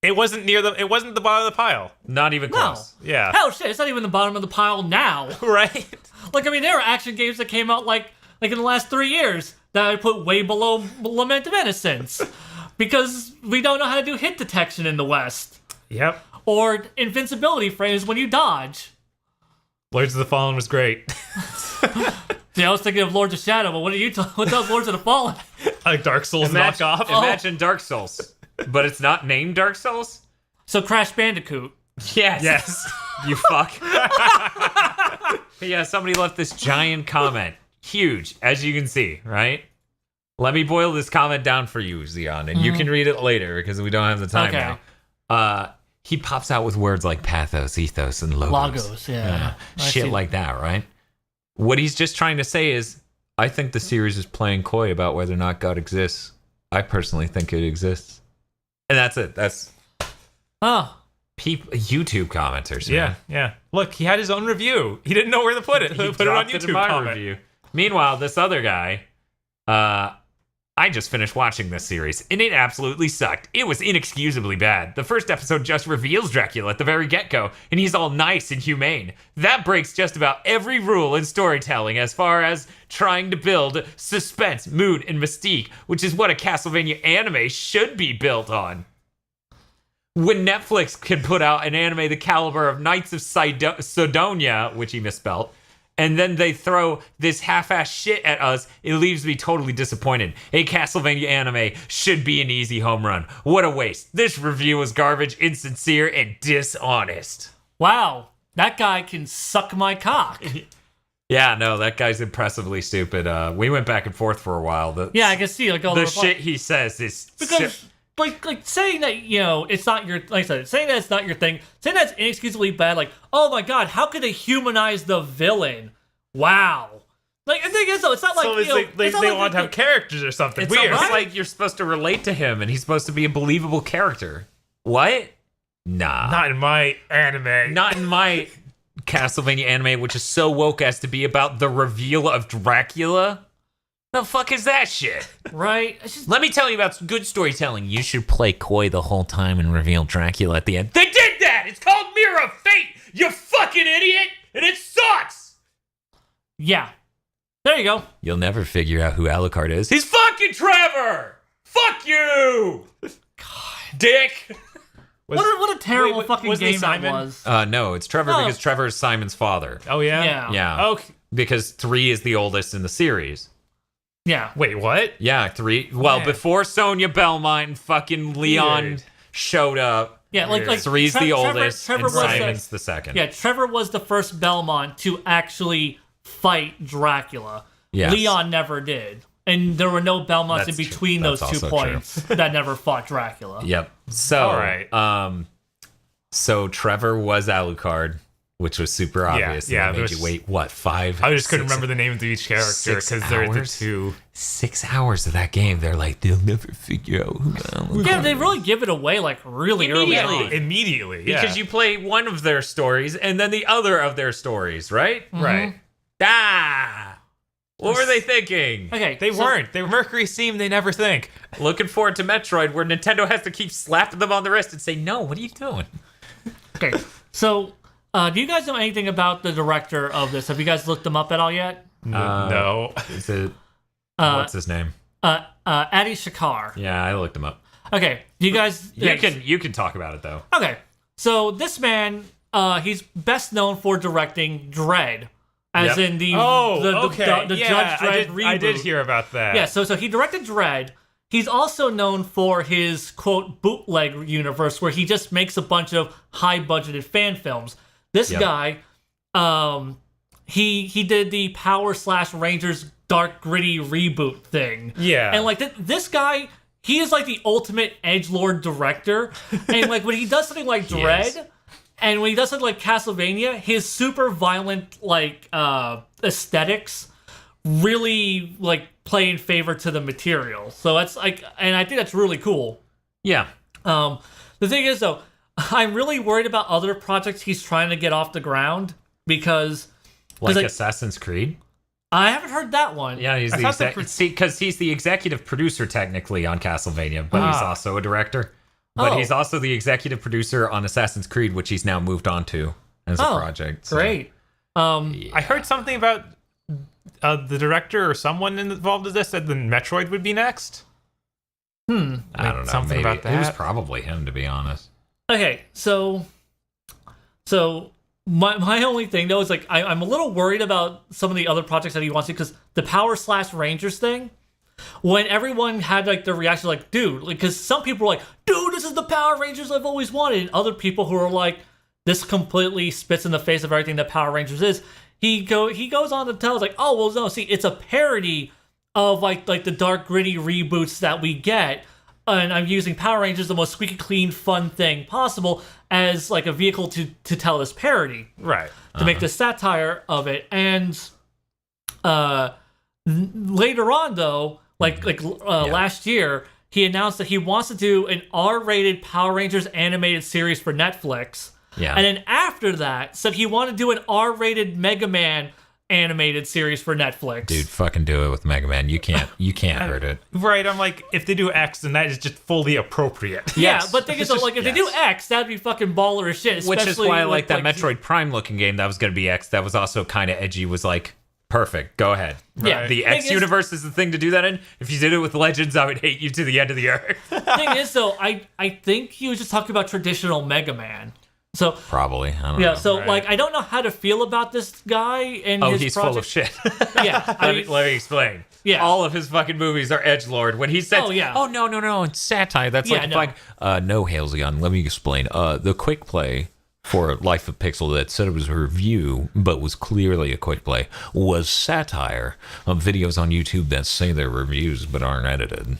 it wasn't the bottom of the pile. Not even close. No. Yeah. Hell, shit, it's not even the bottom of the pile now. Right. Like I mean, there are action games that came out like in the last 3 years that I put way below Lament of Innocence because we don't know how to do hit detection in the West. Yep. Or invincibility frames when you dodge. Lords of the Fallen was great. Yeah, I was thinking of Lords of Shadow, but what does Lords of the Fallen? Like Dark Souls knockoff. Imagine Dark Souls, but it's not named Dark Souls. So Crash Bandicoot. Yes. Yes. You fuck. But yeah, somebody left this giant comment. Huge, as you can see, right? Let me boil this comment down for you, Xeon, and you can read it later because we don't have the time now. He pops out with words like pathos, ethos, and logos. Logos, yeah. Shit like that, right? What he's just trying to say is, I think the series is playing coy about whether or not God exists. I personally think it exists. And that's it. That's... YouTube commenters, man. Yeah. Look, he had his own review. He didn't know where to put it. He put it on YouTube review. Meanwhile, this other guy, I just finished watching this series, and it absolutely sucked. It was inexcusably bad. The first episode just reveals Dracula at the very get-go, and he's all nice and humane. That breaks just about every rule in storytelling as far as trying to build suspense, mood, and mystique, which is what a Castlevania anime should be built on. When Netflix can put out an anime the caliber of Knights of Sidonia, which he misspelled, and then they throw this half-ass shit at us, it leaves me totally disappointed. A Castlevania anime should be an easy home run. What a waste. This review was garbage, insincere, and dishonest. Wow, that guy can suck my cock. Yeah, no, that guy's impressively stupid. We went back and forth for a while. Yeah, I can see like all the shit he says is... Because... Like saying that, it's not your, like I said, saying that it's not your thing, saying that's inexcusably bad, like, oh my god, how could they humanize the villain? Wow. Like, the thing is, though, it's not like, so they want to have characters or something it's weird. It's like you're supposed to relate to him, and he's supposed to be a believable character. What? Nah. Not in my anime. Not in my Castlevania anime, which is so woke as to be about the reveal of Dracula. The fuck is that shit? Right? It's just, Let me tell you about some good storytelling. You should play coy the whole time and reveal Dracula at the end. They did that! It's called Mirror of Fate, you fucking idiot! And it sucks! yeah. There you go. You'll never figure out who Alucard is. He's fucking Trevor! Fuck you! God. Dick! What a terrible fucking was he game that Simon? was. No, it's Trevor No. because Trevor is Simon's father. Oh, yeah? Yeah. Yeah. Okay. Because 3 is the oldest in the series. Yeah. Wait, what? Yeah, 3. Well, Man. before Sonya Belmont and fucking Leon Weird. showed up. Yeah, like 3's the oldest, Trevor and was the- Simon's the second. Yeah, Trevor was the first Belmont to actually fight Dracula. Yes. Leon never did. And there were no Belmonts That's in between true. those That's 2 also true. points that never fought Dracula. Yep. So, All right. So Trevor was Alucard, which was super obvious. yeah, And they made there's- you wait, what, 5? I just couldn't 6 remember the names of each character 6 because they're the hours? 2. 6 hours of that game. They're like, they'll never figure out who Alucard Yeah, they really give it away like really early Immediately. on. Immediately, yeah. Because you play one of their stories and then the other of their stories, right? Right. Ah! What were they thinking? Okay, They so- weren't. They were Mercury Steam. They never think. Looking forward to Metroid, where Nintendo has to keep slapping them on the wrist and say, no, what are you doing? Okay, so do you guys know anything about the director of this? Have you guys looked them up at all yet? No. Is it, what's his name? Adi Shankar. Yeah, I looked him up. Okay, do you guys? You can talk about it, though. Okay, so this man, he's best known for directing Dread, as Yep. in the okay. the yeah, Judge Dredd reboot. I did hear about that. Yeah, so he directed Dread. He's also known for his quote bootleg universe, where he just makes a bunch of high budgeted fan films. This Yep. guy, he did the Power/Rangers dark gritty reboot thing. Yeah. and like this guy, he is like the ultimate edgelord director. And like when he does something like He Dread. is. And when he does something like Castlevania, his super violent like aesthetics really like play in favor to the material. So that's like, and I think that's really cool. Yeah. The thing is though, I'm really worried about other projects he's trying to get off the ground because Like like, Assassin's Creed? I haven't heard that one. Yeah, he's I the thought the because he's the executive producer technically on Castlevania, but he's also a director. But Oh. he's also the executive producer on Assassin's Creed, which he's now moved on to as a project. So. Great. I heard something about the director or someone involved in this said the Metroid would be next. I don't know. Something maybe. about that. It was probably him, to be honest. Okay, so my only thing though is like I'm a little worried about some of the other projects that he wants to, because the Power/Rangers thing, when everyone had like the reaction like, dude, like, because some people were like, dude, this is the Power Rangers I've always wanted, and other people who are like, this completely spits in the face of everything that Power Rangers is. He goes on to tell us like, oh well, no, see, it's a parody of like the dark gritty reboots that we get. And I'm using Power Rangers, the most squeaky clean, fun thing possible, as like a vehicle to tell this parody, Right. to make the satire of it. And later on, though, last year, he announced that he wants to do an R-rated Power Rangers animated series for Netflix. Yeah. And then after that, said he wanted to do an R-rated Mega Man animated series for Netflix. Dude, fucking do it with Mega Man. You can't hurt it. Right. I'm like, if they do X, then that is just fully appropriate. Yeah, Yes. but thing is, like, if they do Yes. X, that'd be fucking baller as shit. Which is especially why I with, like that Metroid Prime looking game that was going to be X. That was also kind of edgy. Was like, perfect. Go ahead. Yeah. The Thing X is- universe is the thing to do that in. If you did it with Legends, I would hate you to the end of the earth. Thing is, though, I think he was just talking about traditional Mega Man. So Probably. I don't yeah, know. so Right. like I don't know how to feel about this guy and Oh, his he's project. full of shit. Yeah, let me explain. Yeah. All of his fucking movies are edgelord. When he says, Oh, yeah. oh no, it's satire. That's Yeah, like, no. no, Halcyon, let me explain. The quick play for Life of Pixel that said it was a review, but was clearly a quick play, was satire of videos on YouTube that say they're reviews but aren't edited.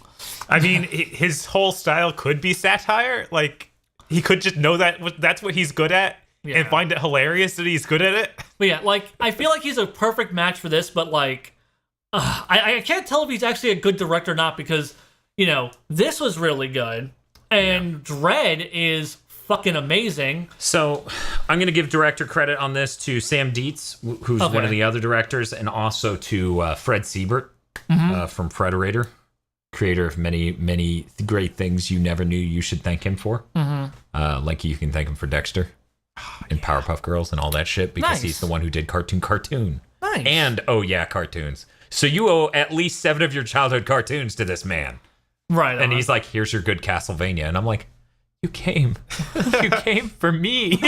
I mean, his whole style could be satire. Like, he could just know that that's what he's good at Yeah. and find it hilarious that he's good at it. But yeah, like I feel like he's a perfect match for this, but like I can't tell if he's actually a good director or not, because this was really good and Dread is fucking amazing. So I'm going to give director credit on this to Sam Dietz, who's one of the other directors, and also to Fred Siebert from Frederator, creator of many, many great things you never knew you should thank him for. Like you can thank him for Dexter and Powerpuff Girls and all that shit, because he's the one who did Cartoon. Nice. And, cartoons. So you owe at least 7 of your childhood cartoons to this man. Right. And he's like, here's your good Castlevania. And I'm like, you came. You came for me.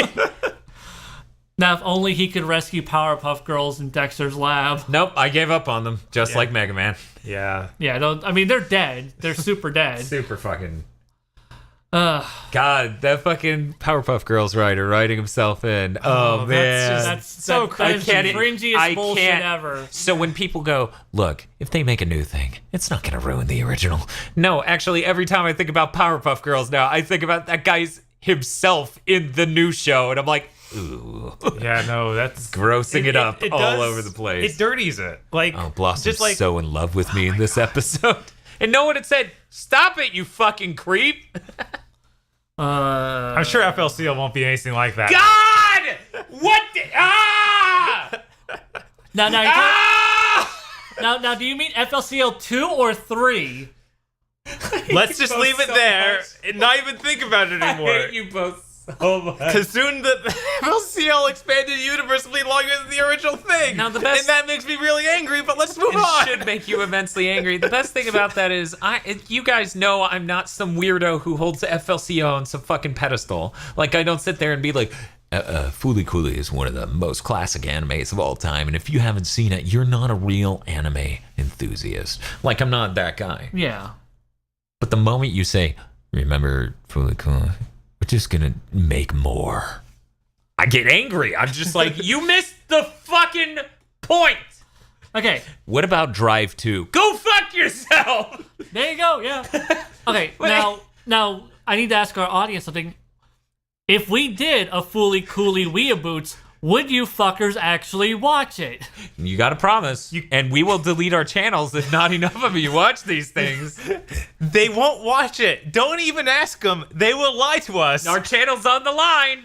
Now, if only he could rescue Powerpuff Girls in Dexter's lab. Nope, I gave up on them, just like Mega Man. Yeah. Yeah, I mean, they're dead. They're super dead. Super fucking... God, that fucking Powerpuff Girls writer writing himself in. Oh man. That's so cringy. That is the cringiest bullshit ever. So when people go, look, if they make a new thing, it's not going to ruin the original. No, actually, every time I think about Powerpuff Girls now, I think about that guy's himself in the new show, and I'm like, ooh. Yeah, no, that's grossing it up all over the place. It dirties it. Like, Blossom's just like, so in love with me in this episode. And no one had said, stop it, you fucking creep. I'm sure FLCL won't be anything like that. God! What Now, do you mean FLCL 2 or 3? Let's just leave it there and not even think about it anymore. I hate you both so much. Because soon the FLCL expanded universe will be longer than the original thing. Now the best, and that makes me really angry, but let's move on. It should make you immensely angry. The best thing about that is, you guys know I'm not some weirdo who holds the FLCL on some fucking pedestal. Like, I don't sit there and be like, Fooly Cooly is one of the most classic animes of all time, and if you haven't seen it, you're not a real anime enthusiast. Like, I'm not that guy. Yeah. But the moment you say, remember Fooly Cooly, we're just gonna make more, I get angry. I'm just like, you missed the fucking point. Okay. What about Drive 2? Go fuck yourself. There you go. Yeah. Okay. now I need to ask our audience something. If we did a Fooly Cooly WeeaBoots, would you fuckers actually watch it? You gotta promise. And we will delete our channels if not enough of you watch these things. They won't watch it. Don't even ask them. They will lie to us. Our channel's on the line.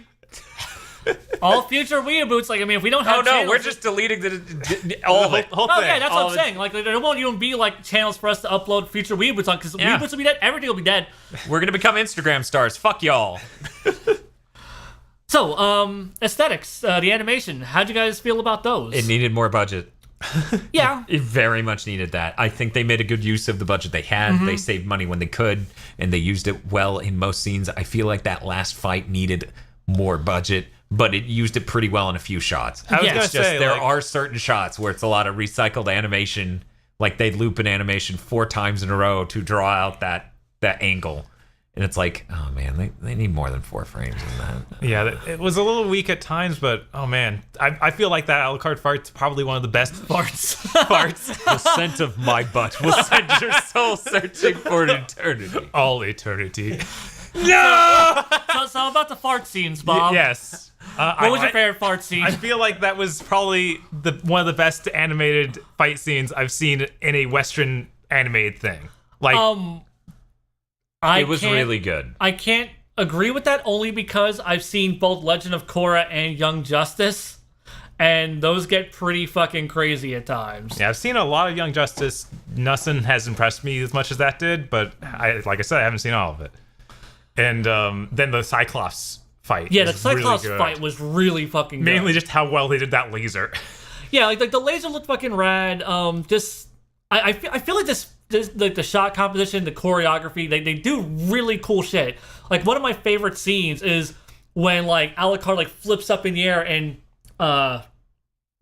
All future WeeaBoots, like, I mean, if we don't have channels... we're just deleting the whole thing. Okay, that's what I'm saying. Like, there won't even be, like, channels for us to upload future WeeaBoots on, because WeeaBoots will be dead, everything will be dead. We're gonna become Instagram stars. Fuck y'all. So, aesthetics, the animation, how'd you guys feel about those? It needed more budget. Yeah. It very much needed that. I think they made a good use of the budget they had. They saved money when they could, and they used it well in most scenes. I feel like that last fight needed more budget, but it used it pretty well in a few shots. I was gonna say, there are certain shots where it's a lot of recycled animation, like they'd loop an animation 4 times in a row to draw out that angle. And it's like, oh man, they need more than 4 frames in that. Yeah, it was a little weak at times, but oh man, I feel like that a la carte fart's probably one of the best farts. The scent of my butt will send your soul searching for eternity. All eternity. No! So about the fart scenes, Bob. Yes. What was your favorite fart scene? I feel like that was probably one of the best animated fight scenes I've seen in a Western animated thing. Like, it was really good. I can't agree with that only because I've seen both Legend of Korra and Young Justice, and those get pretty fucking crazy at times. Yeah, I've seen a lot of Young Justice. Nothing has impressed me as much as that did, but like I said, I haven't seen all of it. And then the Cyclops fight. Yeah, the Cyclops fight was really fucking good. Mainly just how well they did that laser. Yeah, like the laser looked fucking rad. I feel like this like the shot composition, the choreography, they do really cool shit. Like one of my favorite scenes is when like Alucard like flips up in the air and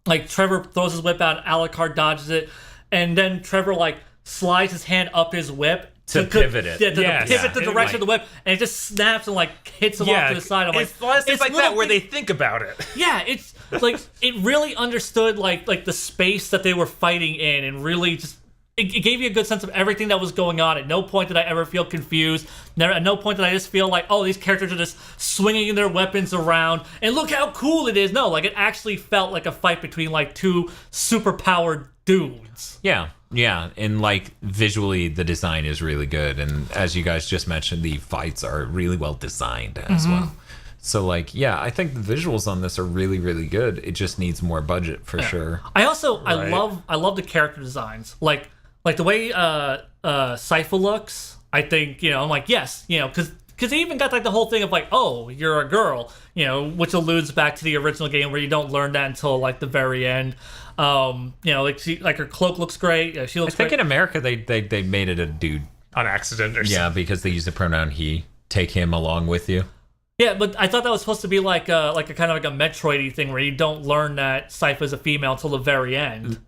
like Trevor throws his whip out, Alucard dodges it, and then Trevor like slides his hand up his whip to pivot it. Yeah, to pivot the direction of the whip, and it just snaps and like hits him off to the side. I'm like, it's like that where they think about it. Yeah, it's like it really understood like the space that they were fighting in, and really just it gave you a good sense of everything that was going on. At no point did I ever feel confused. At no point did I just feel like, oh, these characters are just swinging their weapons around and look how cool it is. No, like it actually felt like a fight between like 2 super powered dudes. Yeah, and like visually the design is really good, and as you guys just mentioned, the fights are really well designed as well. So like, yeah, I think the visuals on this are really, really good. It just needs more budget for sure. I love the character designs. Like the way Sypha looks. I think, I'm like, yes, because they even got like the whole thing of like, oh, you're a girl, which alludes back to the original game where you don't learn that until like the very end. Like her cloak looks great. Yeah, she looks. I think great. in America they made it a dude on accident or something. Yeah, because they use the pronoun he. Take him along with you. Yeah, but I thought that was supposed to be like a kind of like a Metroid-y thing where you don't learn that Sypha is a female until the very end.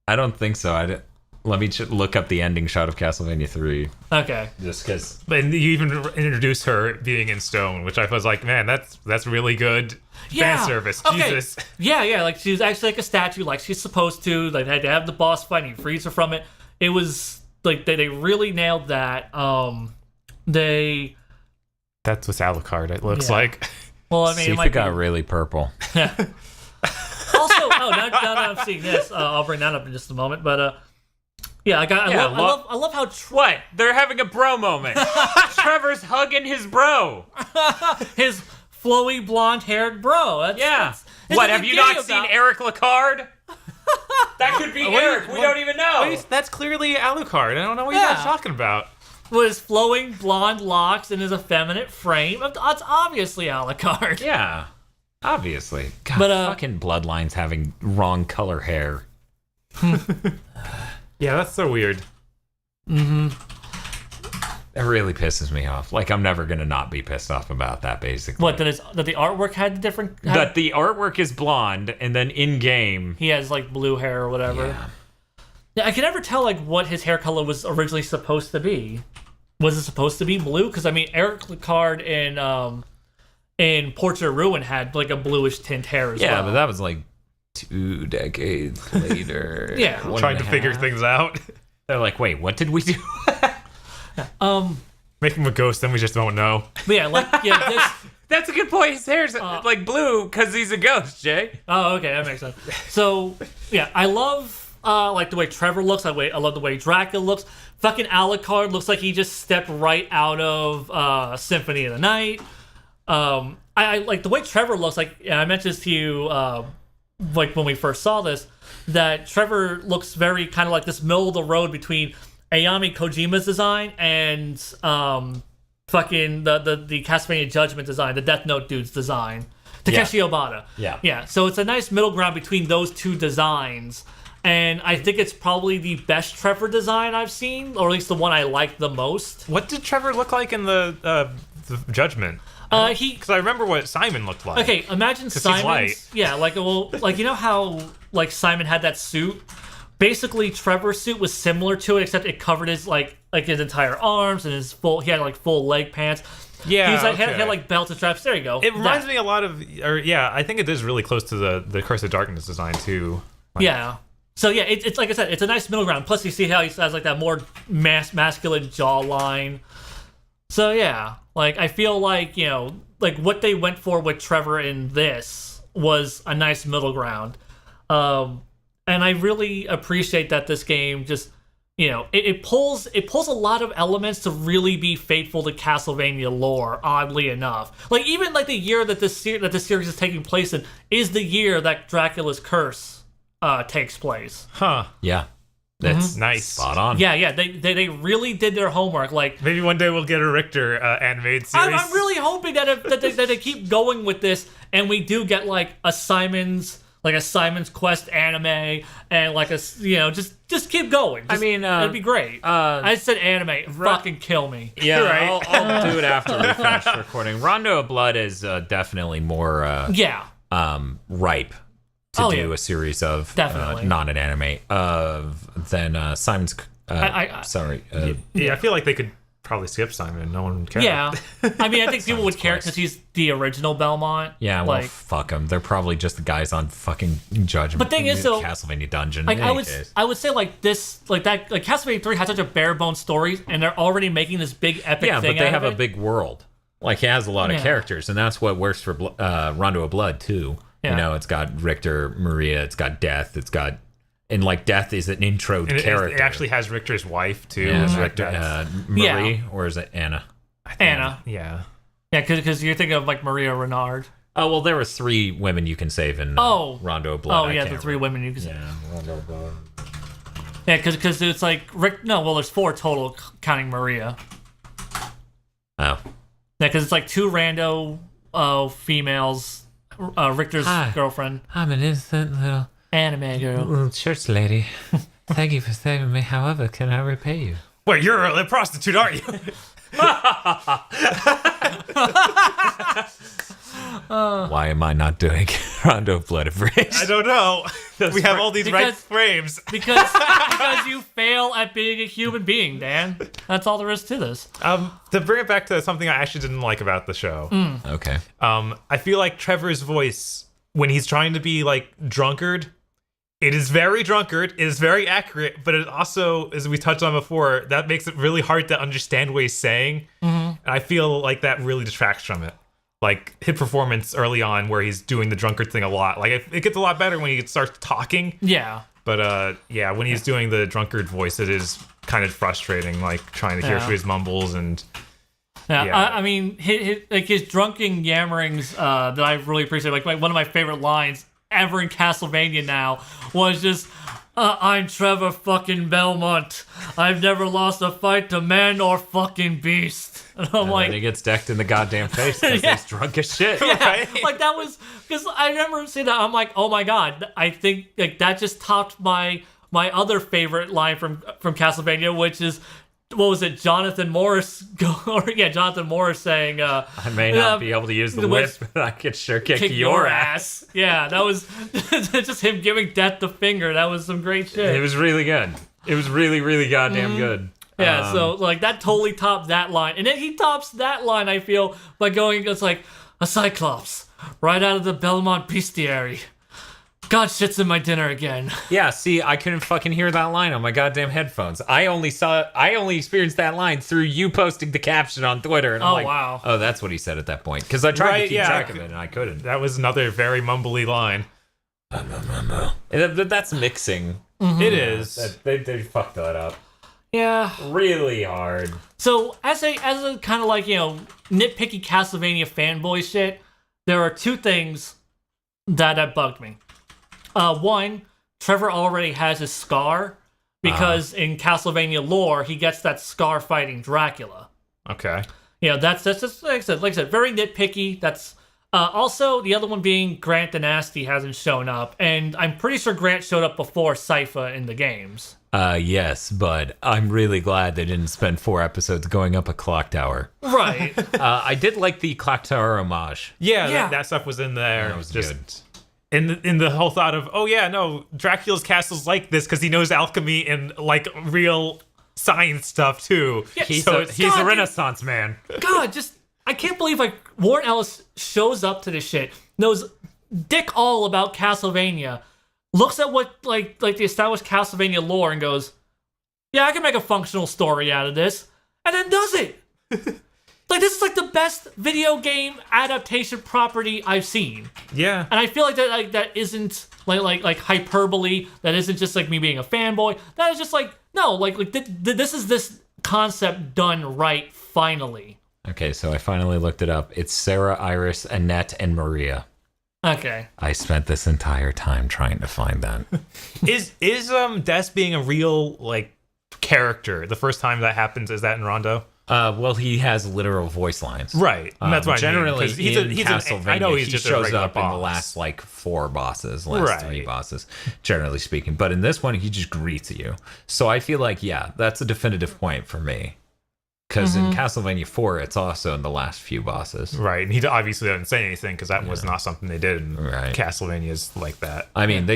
I don't think so. Let me look up the ending shot of Castlevania 3. Okay. Just because. And you even introduced her being in stone, which I was like, man, that's really good fan service. Okay. Jesus. Yeah, like she's actually like a statue, like she's supposed to. Like they had to have the boss fight and he frees her from it. It was like they really nailed that. That's what Alucard it looks like. Well, I mean, Sypha got really purple. Also, now that I'm seeing this, I'll bring that up in just a moment. But I love how what they're having a bro moment. Trevor's hugging his bro, his flowy blonde-haired bro. What have you not seen Eric Lacard? That could be Eric. We don't even know. That's clearly Alucard. I don't know what you guys are talking about. With his flowing blonde locks and his effeminate frame, it's obviously Alucard. Yeah, obviously. God, but fucking Bloodlines having wrong color hair. Yeah, that's so weird. Mm-hmm. It really pisses me off. Like, I'm never gonna not be pissed off about that. Basically, what that the artwork had the different. That the artwork is blonde, and then in game he has like blue hair or whatever. Yeah, I can never tell like what his hair color was originally supposed to be. Was it supposed to be blue? Because I mean, Eric Lacard in Portrait of Ruin had like a bluish tint hair as well. Yeah, but that was like 2 decades later. Yeah, trying to figure things out. They're like, wait, what did we do? Make him a ghost, then we just don't know. But yeah, this. That's a good point. His hair's like blue because he's a ghost, Jay. Oh, okay, that makes sense. So yeah, I love like the way Trevor looks. I love the way Dracula looks. Fucking Alucard looks like he just stepped right out of Symphony of the Night. I like the way Trevor looks. Like I mentioned this to you, like when we first saw this, that Trevor looks very kind of like this middle of the road between Ayami Kojima's design and fucking the Castlevania Judgment design, the Death Note dude's design, Takeshi Obata. Yeah. So it's a nice middle ground between those two designs. And I think it's probably the best Trevor design I've seen, or at least the one I like the most. What did Trevor look like in the Judgment? Because I remember what Simon looked like. Okay, imagine Simon. Yeah, like you know how like Simon had that suit. Basically, Trevor's suit was similar to it, except it covered his like his entire arms and his full. He had like full leg pants. Yeah, he had like belts and straps. There you go. It reminds me a lot of, I think it is really close to the Curse of Darkness design too. Yeah. So yeah, it's like I said, it's a nice middle ground. Plus, you see how he has like that more masculine jawline. So yeah, like I feel like like what they went for with Trevor in this was a nice middle ground, and I really appreciate that this game just it pulls a lot of elements to really be faithful to Castlevania lore. Oddly enough, like even like the year that this series is taking place in is the year that Dracula's Curse takes place. Huh. Yeah. That's nice. Spot on. Yeah. They really did their homework. Like maybe one day we'll get a Richter animated series. I'm really hoping that they keep going with this, and we do get like a Simon's Quest anime, and like a just keep going. I mean, it'd be great. I said anime. Fucking kill me. Yeah, right. I'll do it after we finish recording. Rondo of Blood is definitely more ripe to do a series of not an anime than Simon's. Sorry. I feel like they could probably skip Simon. No one would care. Yeah, I mean, I think people would care because he's the original Belmont. Yeah, well, fuck them. They're probably just the guys on fucking Judgment. But thing is, though, Castlevania Dungeon. Like I would say like this, like that, like Castlevania 3 has such a bare bones story, and they're already making this big epic thing. Yeah, but they have a big world. Like, it has a lot of characters, and that's what works for Rondo of Blood too. Yeah. It's got Richter, Maria, it's got Death, and like Death is an intro character. It actually has Richter's wife too. Yeah, is Richter Marie or is it Anna? Anna. Yeah. Yeah, because you're thinking of like Maria Renard. Oh, well, there were 3 women you can save in Rondo of Blood. Oh, yeah, the 3 women you can save. Yeah, Rondo of Blood. Yeah, because it's like Rick. No, well, there's 4 total, counting Maria. Oh. Yeah, because it's like 2 rando females. Richter's girlfriend. I'm an innocent Anime girl. little church lady. Thank you for saving me. However, can I repay you? Wait, you're a prostitute, aren't you? Why am I not doing Rondo of Blood of Rage? I don't know. We have all these right Because- frames. Because you fail at being a human being, Dan. That's all there is to this. To bring it back to something I actually didn't like about the show. Okay. I feel like Trevor's voice, when he's trying to be like drunkard, it is very drunkard, it is very accurate, but it also, as we touched on before, that makes it really hard to understand what he's saying. And I feel like that really detracts from it. Like his performance early on, where he's doing the drunkard thing a lot. Like it gets a lot better when he starts talking. Yeah. But yeah, when he's doing the drunkard voice, it is kind of frustrating. Like trying to hear through his mumbles and. Yeah. I mean, his drunken yammerings that I really appreciate. Like one of my favorite lines ever in Castlevania now was just, "I'm Trevor fucking Belmont. I've never lost a fight to man or fucking beast." And I'm like, And he gets decked in the goddamn face because Yeah. he's drunk as shit. yeah, like that was because I remember seeing that. I'm like, oh my god, I think like that just topped my other favorite line from Castlevania, which is, what was it, Jonathan Morris? Jonathan Morris saying, I may not be able to use the whip, but I could sure kick your ass. Yeah, that was just him giving Death the finger. That was some great shit. It was really good. It was really, really goddamn good. Yeah, so like that totally topped that line. And then he tops that line, I feel, by going, it's like, "A Cyclops, right out of the Belmont bestiary. God shits in my dinner again." Yeah, see, I couldn't fucking hear that line on my goddamn headphones. I only experienced that line through you posting the caption on Twitter, and I'm like, wow. oh, that's what he said at that point. Because I tried to keep track of it, and I couldn't. That was another very mumbly line. That's mixing. It is. They fucked that up Yeah. really hard. So as a kind of like, nitpicky Castlevania fanboy shit, there are 2 things that bugged me. One, Trevor already has his scar because in Castlevania lore he gets that scar fighting Dracula. Okay. That's just like I said, very nitpicky. That's also the other one being Grant the Nasty hasn't shown up, and I'm pretty sure Grant showed up before Sypha in the games. Yes, but I'm really glad they didn't spend 4 episodes going up a clock tower. Right. I did like the clock tower homage. Yeah. That stuff was in there. That was just good. in the whole thought of, oh yeah, no, Dracula's castle's like this because he knows alchemy and like real science stuff too. Yeah, He's so a Renaissance man. God, I can't believe like Warren Ellis shows up to this shit, knows dick all about Castlevania, looks at what like the established Castlevania lore and goes, "Yeah, I can make a functional story out of this," and then does it. Like, this is like the best video game adaptation property I've seen. Yeah. And I feel like that isn't like hyperbole. That isn't just like me being a fanboy. That is just like, no, like this is this concept done right finally. Okay, so I finally looked it up. It's Sarah, Iris, Annette, and Maria. Okay. I spent this entire time trying to find that. Is Des being a real like character? The first time that happens, is that in Rondo? Well, he has literal voice lines. Right. And that's why generally he's in Castlevania, I know he's he just a shows regular up in the boss. last like 4 bosses, Right. 3 bosses, generally speaking. But in this one, he just greets you. So I feel like, yeah, that's a definitive point for me. Because in Castlevania 4, it's also in the last few bosses. Right, and he obviously doesn't say anything because that was not something they did in Right. Castlevanias like that. I mean,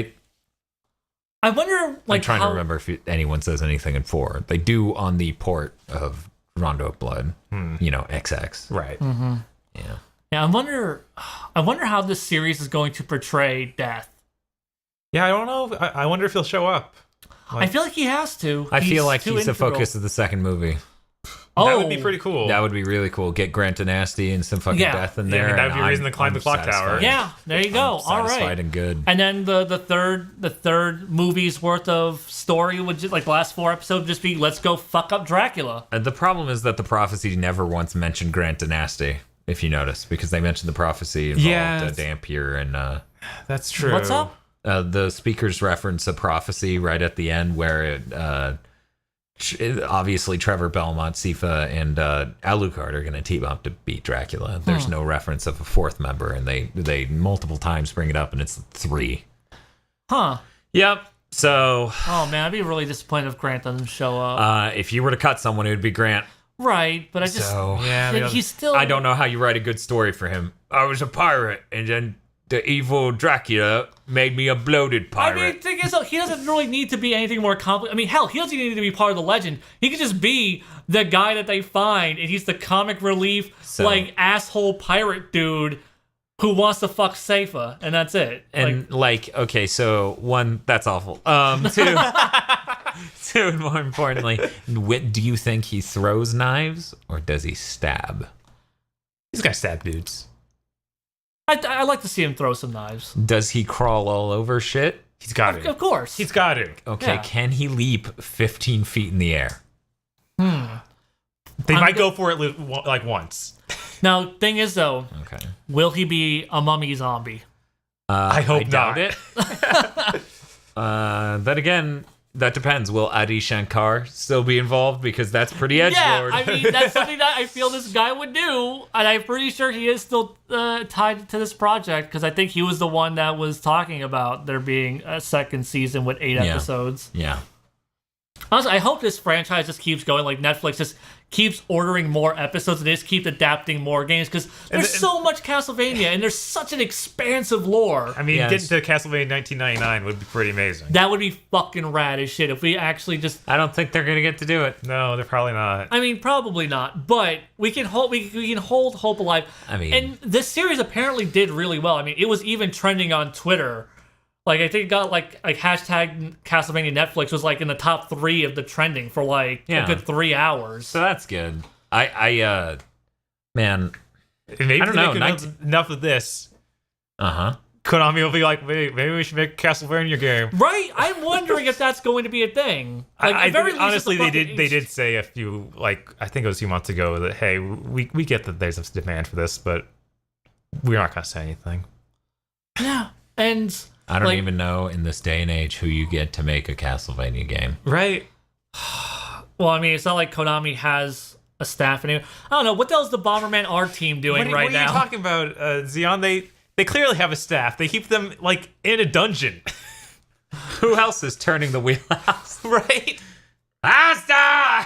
I wonder, like, I'm trying to remember if anyone says anything in 4. They do on the port of Rondo of Blood, XX. Right. Yeah. Yeah, I wonder how this series is going to portray Death. Yeah, I don't know. I wonder if he'll show up. I feel like he has to. I feel like too he's the integral. focus of the second movie. That would be pretty cool. That would be really cool. Get Grant and Nasty and some fucking death in Yeah, I there. mean, that would and be a reason I'm- to climb the I'm clock tower. satisfied. Yeah, there you go. I'm All satisfied right. and good. And then the third movie's worth of story would just, like the last 4 episodes, just be let's go fuck up Dracula. And the problem is that the prophecy never once mentioned Grant and Nasty. if you notice, because they mentioned the prophecy involved Dampier and That's true. What's up? the speakers reference a prophecy right at the end where obviously Trevor Belmont, Sifa, and Alucard are going to team up to beat Dracula. There's no reference of a fourth member, and they multiple times bring it up, and it's 3. Huh. Yep. So. Oh man, I'd be really disappointed if Grant doesn't show up. If you were to cut someone, it would be Grant. Right, but I just he's still. I don't know how you write a good story for him. I was a pirate, and then the evil Dracula made me a bloated pirate. I mean, the thing is, though, he doesn't really need to be anything more complicated. I mean, hell, he doesn't need to be part of the legend. He could just be the guy that they find, and he's the comic relief, asshole pirate dude who wants to fuck Seifa, and that's it. And okay, so 1, that's awful. 2, and more importantly, do you think he throws knives or does he stab? He's got stab dudes. I like to see him throw some knives. Does he crawl all over shit? He's got it. Of course. He's got it. Okay, Can he leap 15 feet in the air? They might go for it like once. Now, thing is, though, Okay. will he be a mummy zombie? I hope doubt not. it. Then again, that depends. Will Adi Shankar still be involved? Because that's pretty edgelord. Yeah, I mean, that's something that I feel this guy would do, and I'm pretty sure he is still tied to this project, because I think he was the one that was talking about there being a second season with 8 episodes. Yeah. Honestly, I hope this franchise just keeps going, like Netflix just keeps ordering more episodes and they just keep adapting more games, because there's so much Castlevania and there's such an expansive lore. I mean, getting to Castlevania 1999 would be pretty amazing. That would be fucking rad as shit if we actually just... I don't think they're going to get to do it. No, they're probably not. I mean, probably not, but we can hold hope alive. I mean... And this series apparently did really well. I mean, it was even trending on Twitter. Like, I think it got, like hashtag Castlevania Netflix was, like, in the top 3 of the trending for, a good 3 hours. So that's good. Man. Maybe I don't know. Enough of this. Uh-huh. Konami will be like, maybe we should make a Castlevania game. Right? I'm wondering if that's going to be a thing. Like, honestly, they did say a few, I think it was a few months ago that, hey, we get that there's a demand for this, but we're not going to say anything. Yeah. And... I don't even know in this day and age who you get to make a Castlevania game. Right. Well, I mean, it's not like Konami has a staff anymore. I don't know. What the hell is the Bomberman art team doing right now? What are you talking about, Xeon? They clearly have a staff. They keep them, in a dungeon. Who else is turning the wheelhouse? Right? Asta!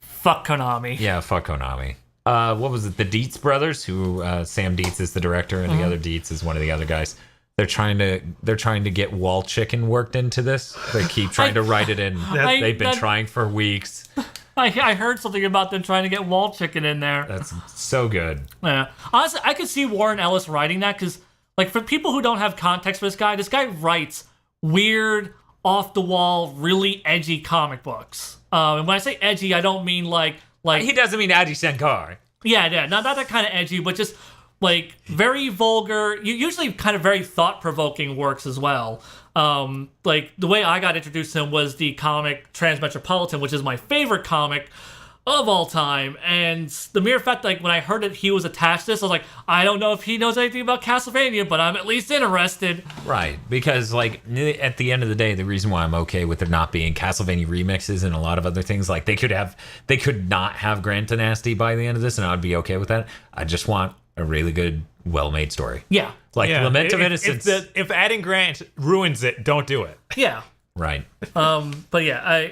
Fuck Konami. Yeah, fuck Konami. What was it? The Dietz brothers, who Sam Dietz is the director, and the other Dietz is one of the other guys. They're trying to get wall chicken worked into this. They keep trying to write it in. They've been trying for weeks. I heard something about them trying to get wall chicken in there. That's so good. Yeah, honestly, I could see Warren Ellis writing that, because, for people who don't have context for this guy writes weird, off the wall, really edgy comic books. And when I say edgy, I don't mean like he doesn't mean Adi Shankar. Yeah, not that kind of edgy, but just very vulgar. Usually kind of very thought-provoking works as well. The way I got introduced to him was the comic Transmetropolitan, which is my favorite comic of all time. And the mere fact, when I heard that he was attached to this, I was like, I don't know if he knows anything about Castlevania, but I'm at least interested. Right, because at the end of the day, the reason why I'm okay with there not being Castlevania remixes and a lot of other things, they could not have Grand Dynasty by the end of this, and I'd be okay with that. I just want a really good, well-made story. Yeah. Lament of Innocence. If adding Grant ruins it, don't do it. Yeah. Right. But yeah,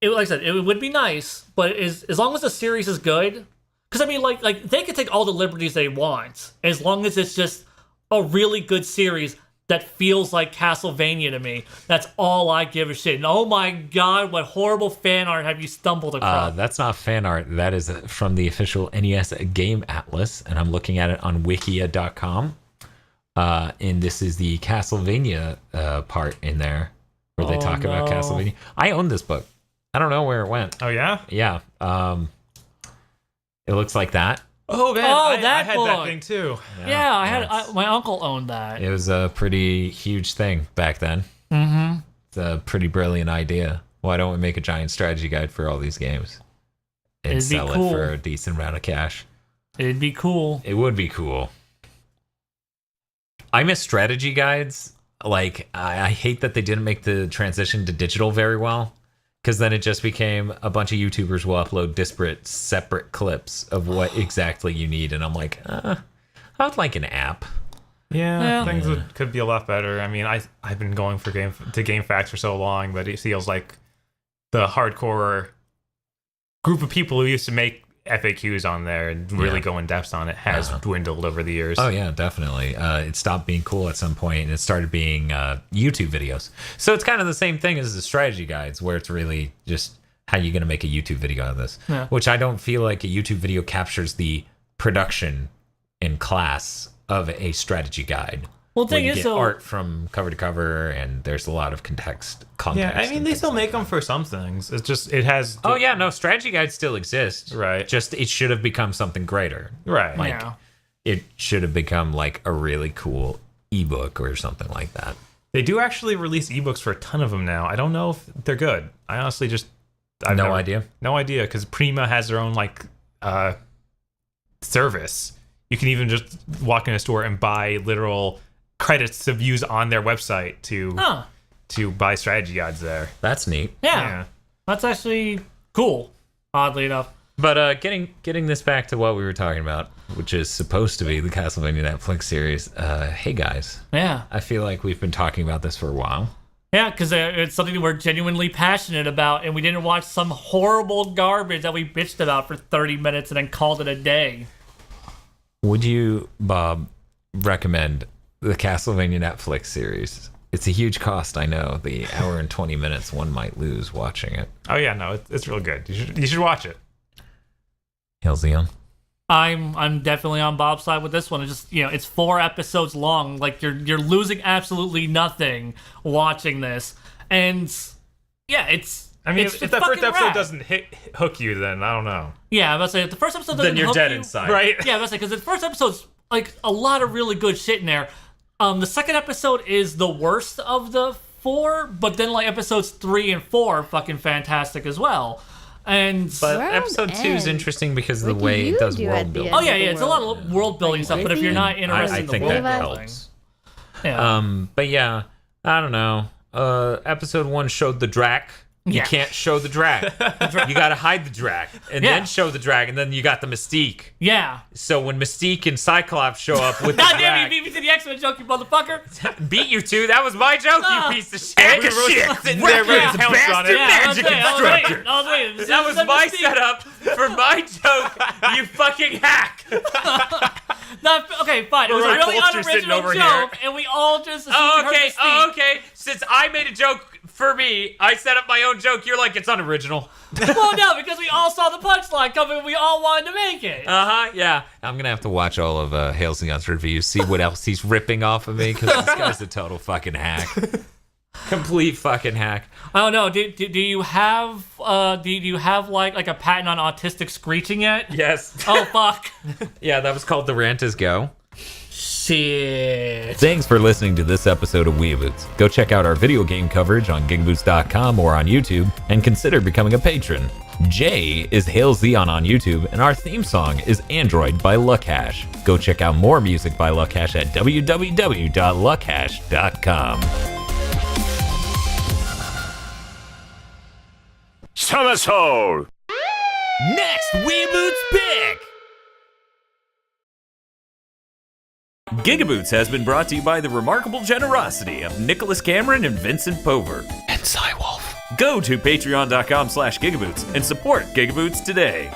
like I said, it would be nice, but as long as the series is good, because I mean, they can take all the liberties they want, as long as it's just a really good series that feels like Castlevania to me. That's all I give a shit. And oh my god, what horrible fan art have you stumbled across? That's not fan art. That is from the official NES Game Atlas, and I'm looking at it on wikia.com. And this is the Castlevania part in there, where they talk about Castlevania. I own this book. I don't know where it went. Oh, yeah? Yeah. It looks like that. Oh, man. I had book. that thing, too. Yeah, my uncle owned that. It was a pretty huge thing back then. Mm-hmm. It's a pretty brilliant idea. Why don't we make a giant strategy guide for all these games? and It'd be sell cool. it for a decent amount of cash. It'd be cool. It would be cool. I miss strategy guides. Like, I hate that they didn't make the transition to digital very well, because then it just became a bunch of YouTubers will upload disparate, separate clips of what exactly you need, and I'm like, I would like an app. Yeah, things could be a lot better. I mean, I've been going for GameFAQs for so long, but it feels like the hardcore group of people who used to make FAQs on there and really go in depth on it has dwindled over the years. Oh yeah, definitely. It stopped being cool at some point, and it started being YouTube videos. So it's kind of the same thing as the strategy guides, where it's really just how you going to make a YouTube video out of this. Yeah. Which I don't feel like a YouTube video captures the production and class of a strategy guide. Well, the where thing you is, get though, art from cover to cover, and there's a lot of context. Yeah, I mean, they still make them for some things. It's just, it has... Oh yeah, no, strategy guides still exist. Right. Just, it should have become something greater. Right. Like, yeah. it should have become like a really cool ebook or something like that. They do actually release ebooks for a ton of them now. I don't know if they're good. I honestly just... I've No never- idea. No idea, because Prima has their own, like, service. You can even just walk in a store and buy literal credits to use on their website to buy strategy guides there. That's neat. Yeah. That's actually cool, oddly enough. But getting this back to what we were talking about, which is supposed to be the Castlevania Netflix series. Hey guys, Yeah. I feel like we've been talking about this for a while. Yeah, because it's something we're genuinely passionate about, and we didn't watch some horrible garbage that we bitched about for 30 minutes and then called it a day. Would you, Bob, recommend the Castlevania Netflix series? It's a huge cost, I know. The hour and 20 minutes one might lose watching it. Oh yeah, no, it's real good. You should watch it. Hail Zeon. I'm definitely on Bob's side with this one. It's just, it's 4 episodes long. Like, you're losing absolutely nothing watching this. And yeah, I mean, it's if that first fucking episode rad. doesn't hook you, then I don't know. Yeah, I was about to say, if the first episode doesn't Then you're hook dead you, inside. Right? Yeah, I was about to say, because the first episode's like a lot of really good shit in there. The second episode is the worst of the 4, but then like episodes 3 and 4 are fucking fantastic as well. And But World episode 2 is End. interesting because of What the do way you it does do world at the building. end? oh yeah, it's a lot of world building stuff. But if you're not interested I in the think world that building, helps. yeah. But yeah, I don't know. Episode 1 showed the Drac. You Yeah. can't show the Drac. You gotta hide the Drac and Yeah. then show the Drac, and then you got the Mystique. Yeah. So when Mystique and Cyclops show up with the God damn Drac, you, beat me to the X-Men joke, you motherfucker. beat you two. That was my joke, No. you piece of shit. We were sitting there ready Yeah. to pounce on it. Yeah, I was waiting. That was my setup for my joke, you fucking hack. Okay, fine. It was a Roy really Polster sitting unoriginal over joke, here. and we all just assumed Oh, we heard okay. the Oh, speak. okay. Since I made a joke for me, I set up my own joke. You're like, it's unoriginal. Well, no, because we all saw the punchline coming, and we all wanted to make it. Yeah. I'm gonna have to watch all of Hail Zeon's reviews, see what else he's ripping off of me, because this guy's a total fucking hack. Complete fucking hack. I don't know. Do you have like a patent on autistic screeching yet? Yes. Oh fuck. Yeah, that was called The Rant Is Go. Shit. Thanks for listening to this episode of WeeaBoots. Go check out our video game coverage on GigaBoots.com or on YouTube, and consider becoming a patron. Jay is Hail Zeon on YouTube, and our theme song is Android by Luckhash. Go check out more music by Luckhash at www.luckhash.com. Somersault! Next WeeaBoots pick! GigaBoots has been brought to you by the remarkable generosity of Nicholas Cameron and Vincent Pover. And Cywolf. Go to patreon.com/gigaboots and support GigaBoots today.